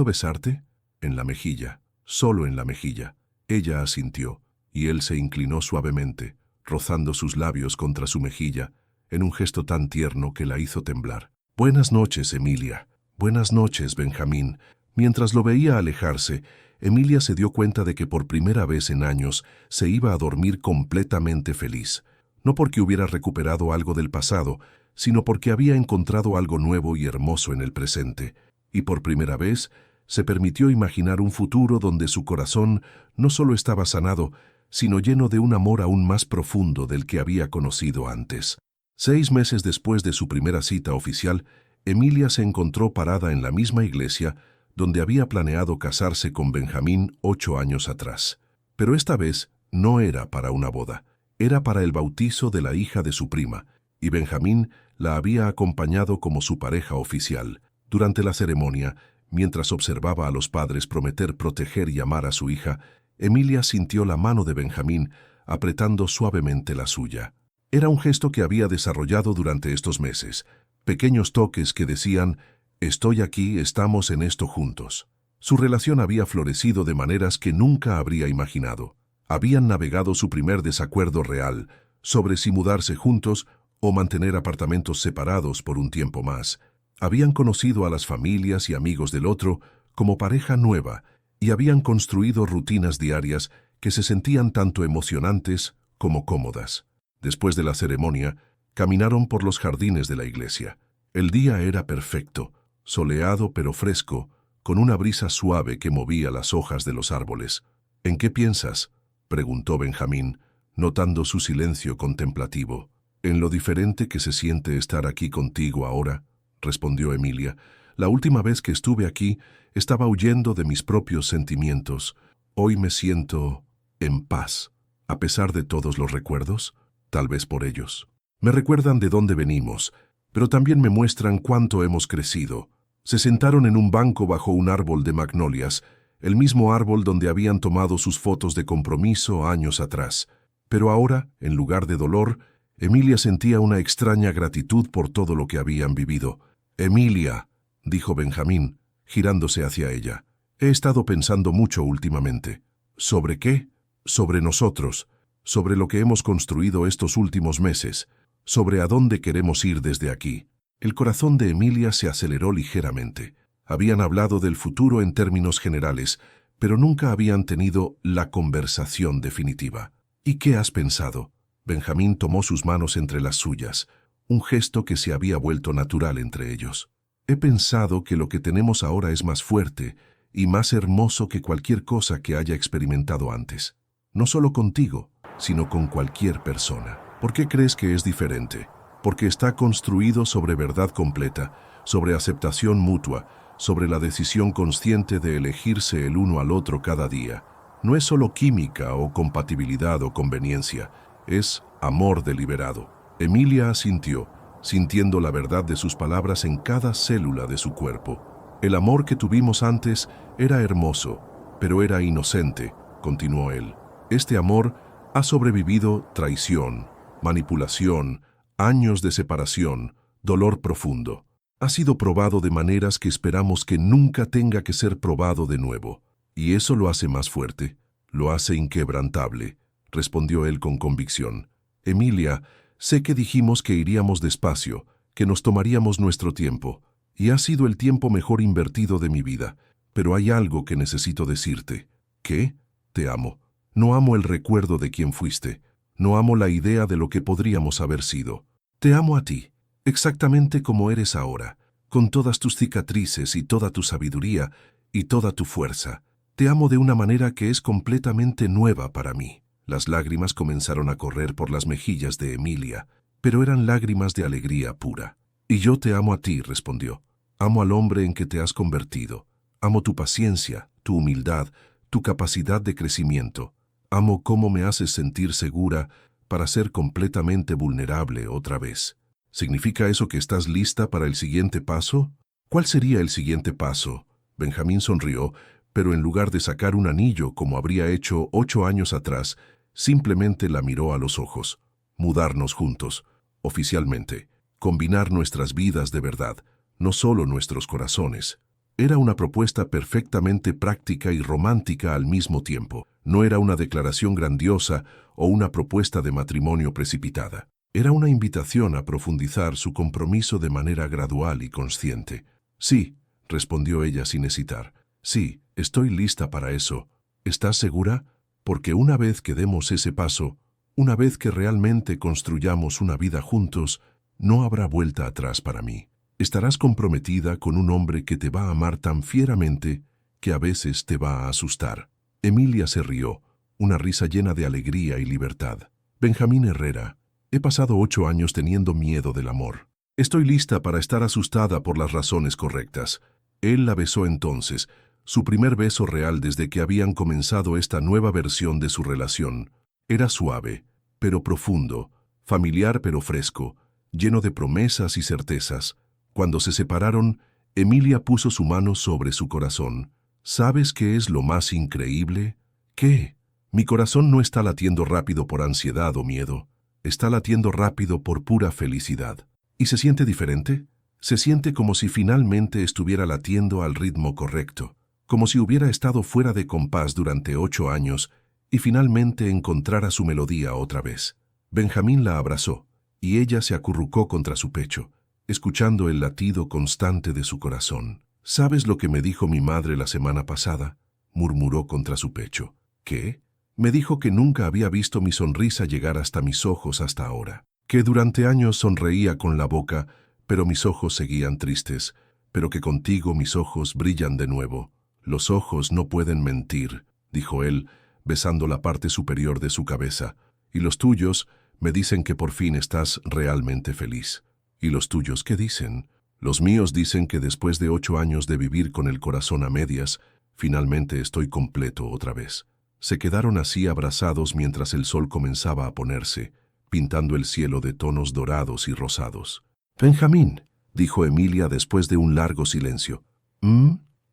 besarte? En la mejilla, solo en la mejilla. Ella asintió, y él se inclinó suavemente, rozando sus labios contra su mejilla, en un gesto tan tierno que la hizo temblar. Buenas noches, Emilia. Buenas noches, Benjamín. Mientras lo veía alejarse, Emilia se dio cuenta de que por primera vez en años se iba a dormir completamente feliz. No porque hubiera recuperado algo del pasado, sino porque había encontrado algo nuevo y hermoso en el presente. Y por primera vez se permitió imaginar un futuro donde su corazón no solo estaba sanado, sino lleno de un amor aún más profundo del que había conocido antes. 6 meses después de su primera cita oficial, Emilia se encontró parada en la misma iglesia donde había planeado casarse con Benjamín 8 años atrás. Pero esta vez no era para una boda, era para el bautizo de la hija de su prima, y Benjamín la había acompañado como su pareja oficial. Durante la ceremonia, mientras observaba a los padres prometer proteger y amar a su hija, Emilia sintió la mano de Benjamín apretando suavemente la suya. Era un gesto que había desarrollado durante estos meses, pequeños toques que decían, «Estoy aquí, estamos en esto juntos». Su relación había florecido de maneras que nunca habría imaginado. Habían navegado su primer desacuerdo real sobre si mudarse juntos o mantener apartamentos separados por un tiempo más. Habían conocido a las familias y amigos del otro como pareja nueva y habían construido rutinas diarias que se sentían tanto emocionantes como cómodas. Después de la ceremonia, caminaron por los jardines de la iglesia. El día era perfecto, soleado pero fresco, con una brisa suave que movía las hojas de los árboles. «¿En qué piensas?», preguntó Benjamín, notando su silencio contemplativo. «En lo diferente que se siente estar aquí contigo ahora», respondió Emilia. «La última vez que estuve aquí, estaba huyendo de mis propios sentimientos. Hoy me siento en paz, a pesar de todos los recuerdos, tal vez por ellos. Me recuerdan de dónde venimos, pero también me muestran cuánto hemos crecido». Se sentaron en un banco bajo un árbol de magnolias, el mismo árbol donde habían tomado sus fotos de compromiso años atrás. Pero ahora, en lugar de dolor, Emilia sentía una extraña gratitud por todo lo que habían vivido. «Emilia», dijo Benjamín, girándose hacia ella, «he estado pensando mucho últimamente». «¿Sobre qué?». «Sobre nosotros, sobre lo que hemos construido estos últimos meses, sobre a dónde queremos ir desde aquí». El corazón de Emilia se aceleró ligeramente. Habían hablado del futuro en términos generales, pero nunca habían tenido la conversación definitiva. «¿Y qué has pensado?». Benjamín tomó sus manos entre las suyas, un gesto que se había vuelto natural entre ellos. «He pensado que lo que tenemos ahora es más fuerte y más hermoso que cualquier cosa que haya experimentado antes. No solo contigo, sino con cualquier persona». «¿Por qué crees que es diferente?». «Porque está construido sobre verdad completa, sobre aceptación mutua, sobre la decisión consciente de elegirse el uno al otro cada día. No es solo química o compatibilidad o conveniencia, es amor deliberado». Emilia asintió, sintiendo la verdad de sus palabras en cada célula de su cuerpo. «El amor que tuvimos antes era hermoso, pero era inocente», continuó él. «Este amor ha sobrevivido traición, manipulación, años de separación, dolor profundo. Ha sido probado de maneras que esperamos que nunca tenga que ser probado de nuevo. Y eso lo hace más fuerte, lo hace inquebrantable», respondió él con convicción. «Emilia, sé que dijimos que iríamos despacio, que nos tomaríamos nuestro tiempo, y ha sido el tiempo mejor invertido de mi vida, pero hay algo que necesito decirte. ¿Qué? Te amo. No amo el recuerdo de quién fuiste. No amo la idea de lo que podríamos haber sido. Te amo a ti, exactamente como eres ahora, con todas tus cicatrices y toda tu sabiduría y toda tu fuerza. Te amo de una manera que es completamente nueva para mí. Las lágrimas comenzaron a correr por las mejillas de Emilia, pero eran lágrimas de alegría pura. Y yo te amo a ti, respondió. Amo al hombre en que te has convertido. Amo tu paciencia, tu humildad, tu capacidad de crecimiento. Amo cómo me haces sentir segura para ser completamente vulnerable otra vez. ¿Significa eso que estás lista para el siguiente paso? ¿Cuál sería el siguiente paso? Benjamín sonrió, pero en lugar de sacar un anillo como habría hecho 8 años atrás, simplemente la miró a los ojos. Mudarnos juntos, oficialmente. Combinar nuestras vidas de verdad, no solo nuestros corazones. Era una propuesta perfectamente práctica y romántica al mismo tiempo. No era una declaración grandiosa o una propuesta de matrimonio precipitada. Era una invitación a profundizar su compromiso de manera gradual y consciente. Sí, respondió ella sin hesitar. Sí, estoy lista para eso. ¿Estás segura? Porque una vez que demos ese paso, una vez que realmente construyamos una vida juntos, no habrá vuelta atrás para mí. Estarás comprometida con un hombre que te va a amar tan fieramente que a veces te va a asustar. Emilia se rió, una risa llena de alegría y libertad. Benjamín Herrera, he pasado 8 años teniendo miedo del amor. Estoy lista para estar asustada por las razones correctas. Él la besó entonces, su primer beso real desde que habían comenzado esta nueva versión de su relación. Era suave, pero profundo, familiar pero fresco, lleno de promesas y certezas. Cuando se separaron, Emilia puso su mano sobre su corazón. ¿Sabes qué es lo más increíble? ¿Qué? Mi corazón no está latiendo rápido por ansiedad o miedo. Está latiendo rápido por pura felicidad. ¿Y se siente diferente? Se siente como si finalmente estuviera latiendo al ritmo correcto, como si hubiera estado fuera de compás durante 8 años y finalmente encontrara su melodía otra vez. Benjamín la abrazó, y ella se acurrucó contra su pecho, escuchando el latido constante de su corazón. ¿Sabes lo que me dijo mi madre la semana pasada?, murmuró contra su pecho. ¿Qué? Me dijo que nunca había visto mi sonrisa llegar hasta mis ojos hasta ahora, que durante años sonreía con la boca, pero mis ojos seguían tristes, pero que contigo mis ojos brillan de nuevo. Los ojos no pueden mentir, dijo él, besando la parte superior de su cabeza, y los tuyos me dicen que por fin estás realmente feliz. ¿Y los tuyos qué dicen? Los míos dicen que después de 8 años de vivir con el corazón a medias, finalmente estoy completo otra vez. Se quedaron así abrazados mientras el sol comenzaba a ponerse, pintando el cielo de tonos dorados y rosados. «Benjamín», dijo Emilia después de un largo silencio.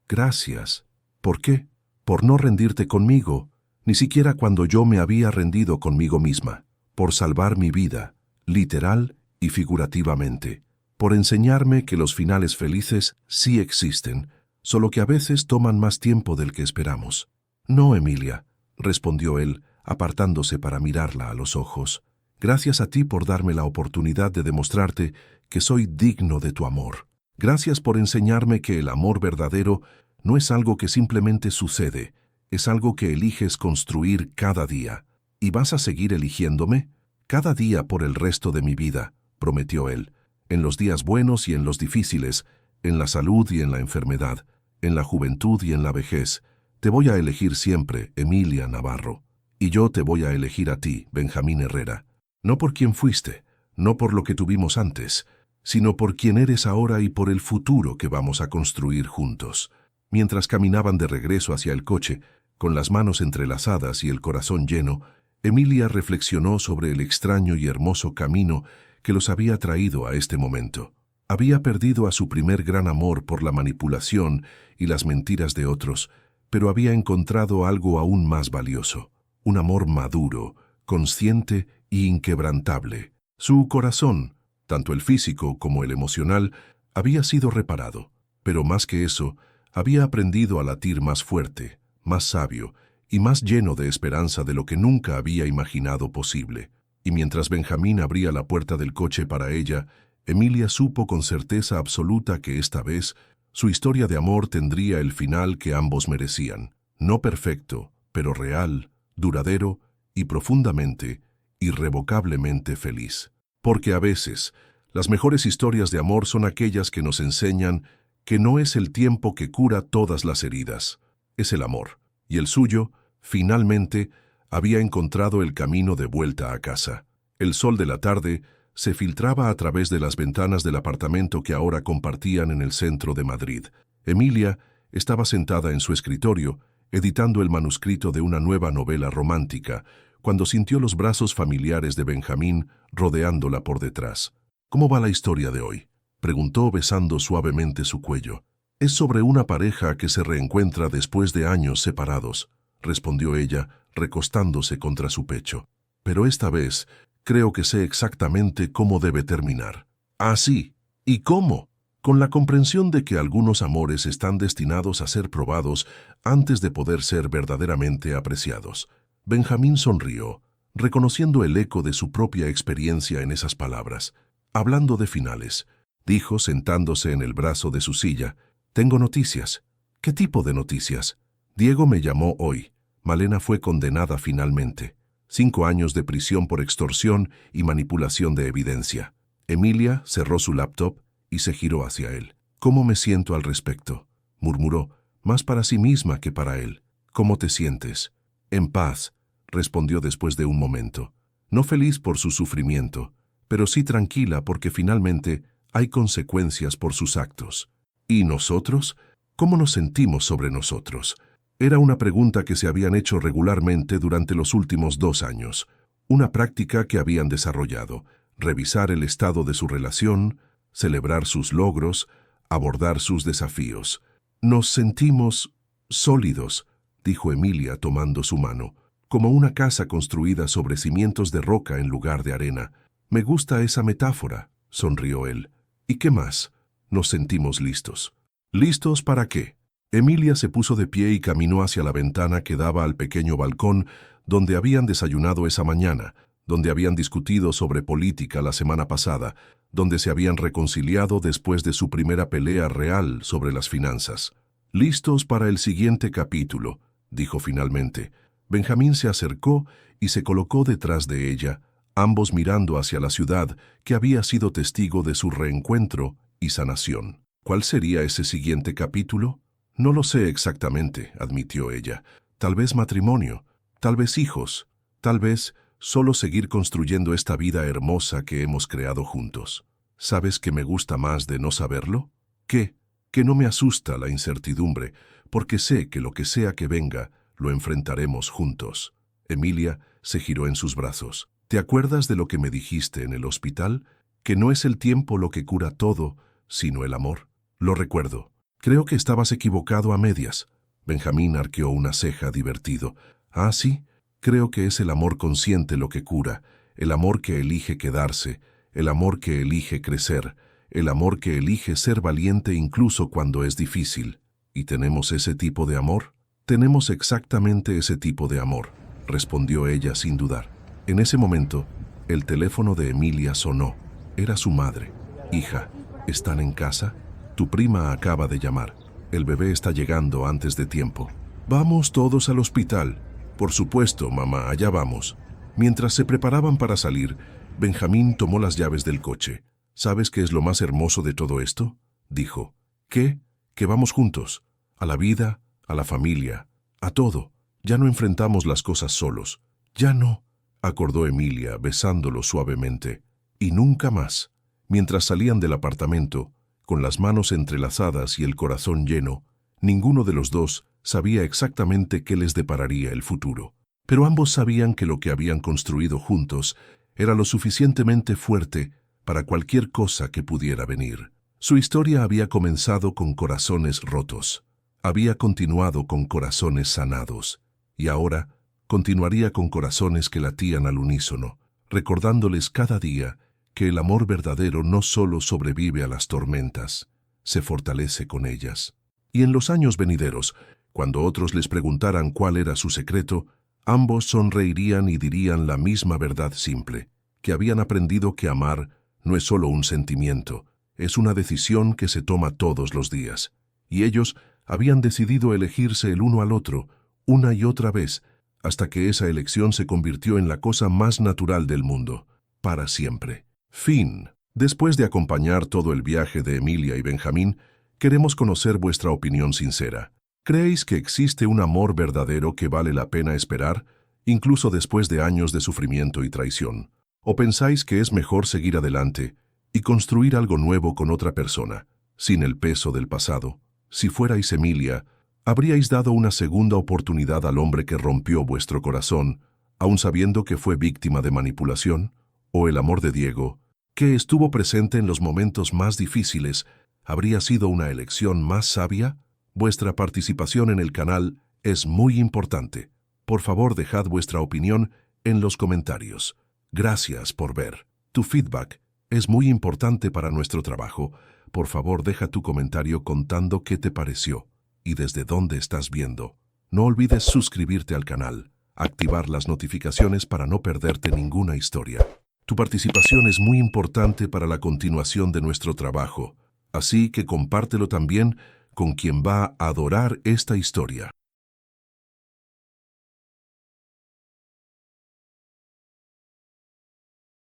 Gracias. ¿Por qué? Por no rendirte conmigo, ni siquiera cuando yo me había rendido conmigo misma. Por salvar mi vida, literal y figurativamente. Por enseñarme que los finales felices sí existen, solo que a veces toman más tiempo del que esperamos. No, Emilia, respondió él, apartándose para mirarla a los ojos. Gracias a ti por darme la oportunidad de demostrarte que soy digno de tu amor. Gracias por enseñarme que el amor verdadero no es algo que simplemente sucede, es algo que eliges construir cada día. ¿Y vas a seguir eligiéndome? Cada día por el resto de mi vida, prometió él, en los días buenos y en los difíciles, en la salud y en la enfermedad, en la juventud y en la vejez. Te voy a elegir siempre, Emilia Navarro. Y yo te voy a elegir a ti, Benjamín Herrera. No por quién fuiste, no por lo que tuvimos antes, sino por quién eres ahora y por el futuro que vamos a construir juntos. Mientras caminaban de regreso hacia el coche, con las manos entrelazadas y el corazón lleno, Emilia reflexionó sobre el extraño y hermoso camino que los había traído a este momento. Había perdido a su primer gran amor por la manipulación y las mentiras de otros, pero había encontrado algo aún más valioso, un amor maduro, consciente e inquebrantable. Su corazón, tanto el físico como el emocional, había sido reparado, pero más que eso, había aprendido a latir más fuerte, más sabio y más lleno de esperanza de lo que nunca había imaginado posible. Y mientras Benjamín abría la puerta del coche para ella, Emilia supo con certeza absoluta que esta vez su historia de amor tendría el final que ambos merecían. No perfecto, pero real, duradero y profundamente, irrevocablemente feliz. Porque a veces, las mejores historias de amor son aquellas que nos enseñan que no es el tiempo que cura todas las heridas, es el amor. Y el suyo, finalmente, había encontrado el camino de vuelta a casa. El sol de la tarde se filtraba a través de las ventanas del apartamento que ahora compartían en el centro de Madrid. Emilia estaba sentada en su escritorio, editando el manuscrito de una nueva novela romántica, cuando sintió los brazos familiares de Benjamín rodeándola por detrás. «¿Cómo va la historia de hoy?», preguntó besando suavemente su cuello. «Es sobre una pareja que se reencuentra después de años separados», respondió ella, recostándose contra su pecho. «Pero esta vez creo que sé exactamente cómo debe terminar». «Ah, sí. ¿Y cómo?». «Con la comprensión de que algunos amores están destinados a ser probados antes de poder ser verdaderamente apreciados». Benjamín sonrió, reconociendo el eco de su propia experiencia en esas palabras. «Hablando de finales», dijo sentándose en el brazo de su silla, «tengo noticias». «¿Qué tipo de noticias?». «Diego me llamó hoy. Malena fue condenada finalmente. 5 años de prisión por extorsión y manipulación de evidencia». Emilia cerró su laptop y se giró hacia él. «¿Cómo me siento al respecto?», murmuró, más para sí misma que para él. «¿Cómo te sientes?». «En paz», respondió después de un momento. «No feliz por su sufrimiento, pero sí tranquila porque finalmente hay consecuencias por sus actos». «¿Y nosotros? ¿Cómo nos sentimos sobre nosotros?». Era una pregunta que se habían hecho regularmente durante los últimos 2 años, una práctica que habían desarrollado: revisar el estado de su relación, celebrar sus logros, abordar sus desafíos. «Nos sentimos sólidos», dijo Emilia tomando su mano, «como una casa construida sobre cimientos de roca en lugar de arena». «Me gusta esa metáfora», sonrió él. «¿Y qué más?». «Nos sentimos listos». «¿Listos para qué?». Emilia se puso de pie y caminó hacia la ventana que daba al pequeño balcón donde habían desayunado esa mañana, donde habían discutido sobre política la semana pasada, donde se habían reconciliado después de su primera pelea real sobre las finanzas. «Listos para el siguiente capítulo», dijo finalmente. Benjamín se acercó y se colocó detrás de ella, ambos mirando hacia la ciudad que había sido testigo de su reencuentro y sanación. «¿Cuál sería ese siguiente capítulo?». «No lo sé exactamente», admitió ella. «Tal vez matrimonio, tal vez hijos, tal vez solo seguir construyendo esta vida hermosa que hemos creado juntos». «¿Sabes qué me gusta más de no saberlo?». «¿Qué?». «Que no me asusta la incertidumbre, porque sé que lo que sea que venga, lo enfrentaremos juntos». Emilia se giró en sus brazos. «¿Te acuerdas de lo que me dijiste en el hospital? Que no es el tiempo lo que cura todo, sino el amor». «Lo recuerdo». «Creo que estabas equivocado a medias». Benjamín arqueó una ceja divertido. «Ah, sí, creo que es el amor consciente lo que cura, el amor que elige quedarse, el amor que elige crecer, el amor que elige ser valiente incluso cuando es difícil». «¿Y tenemos ese tipo de amor?». «Tenemos exactamente ese tipo de amor», respondió ella sin dudar. En ese momento, el teléfono de Emilia sonó. Era su madre. «Hija, ¿están en casa? Tu prima acaba de llamar. El bebé está llegando antes de tiempo». «Vamos todos al hospital». «Por supuesto, mamá, allá vamos». Mientras se preparaban para salir, Benjamín tomó las llaves del coche. «¿Sabes qué es lo más hermoso de todo esto?», dijo. «¿Qué?». «Que vamos juntos. A la vida, a la familia, a todo. Ya no enfrentamos las cosas solos». «Ya no», acordó Emilia, besándolo suavemente. «Y nunca más». Mientras salían del apartamento, con las manos entrelazadas y el corazón lleno, ninguno de los dos sabía exactamente qué les depararía el futuro. Pero ambos sabían que lo que habían construido juntos era lo suficientemente fuerte para cualquier cosa que pudiera venir. Su historia había comenzado con corazones rotos, había continuado con corazones sanados, y ahora continuaría con corazones que latían al unísono, recordándoles cada día que el amor verdadero no solo sobrevive a las tormentas, se fortalece con ellas. Y en los años venideros, cuando otros les preguntaran cuál era su secreto, ambos sonreirían y dirían la misma verdad simple, que habían aprendido que amar no es solo un sentimiento, es una decisión que se toma todos los días. Y ellos habían decidido elegirse el uno al otro, una y otra vez, hasta que esa elección se convirtió en la cosa más natural del mundo, para siempre. Fin. Después de acompañar todo el viaje de Emilia y Benjamín, queremos conocer vuestra opinión sincera. ¿Creéis que existe un amor verdadero que vale la pena esperar, incluso después de años de sufrimiento y traición? ¿O pensáis que es mejor seguir adelante y construir algo nuevo con otra persona, sin el peso del pasado? Si fuerais Emilia, ¿habríais dado una segunda oportunidad al hombre que rompió vuestro corazón, aun sabiendo que fue víctima de manipulación? ¿O el amor de Diego, que estuvo presente en los momentos más difíciles, habría sido una elección más sabia? Vuestra participación en el canal es muy importante. Por favor, dejad vuestra opinión en los comentarios. Gracias por ver. Tu feedback es muy importante para nuestro trabajo. Por favor, deja tu comentario contando qué te pareció y desde dónde estás viendo. No olvides suscribirte al canal, activar las notificaciones para no perderte ninguna historia. Tu participación es muy importante para la continuación de nuestro trabajo, así que compártelo también con quien va a adorar esta historia.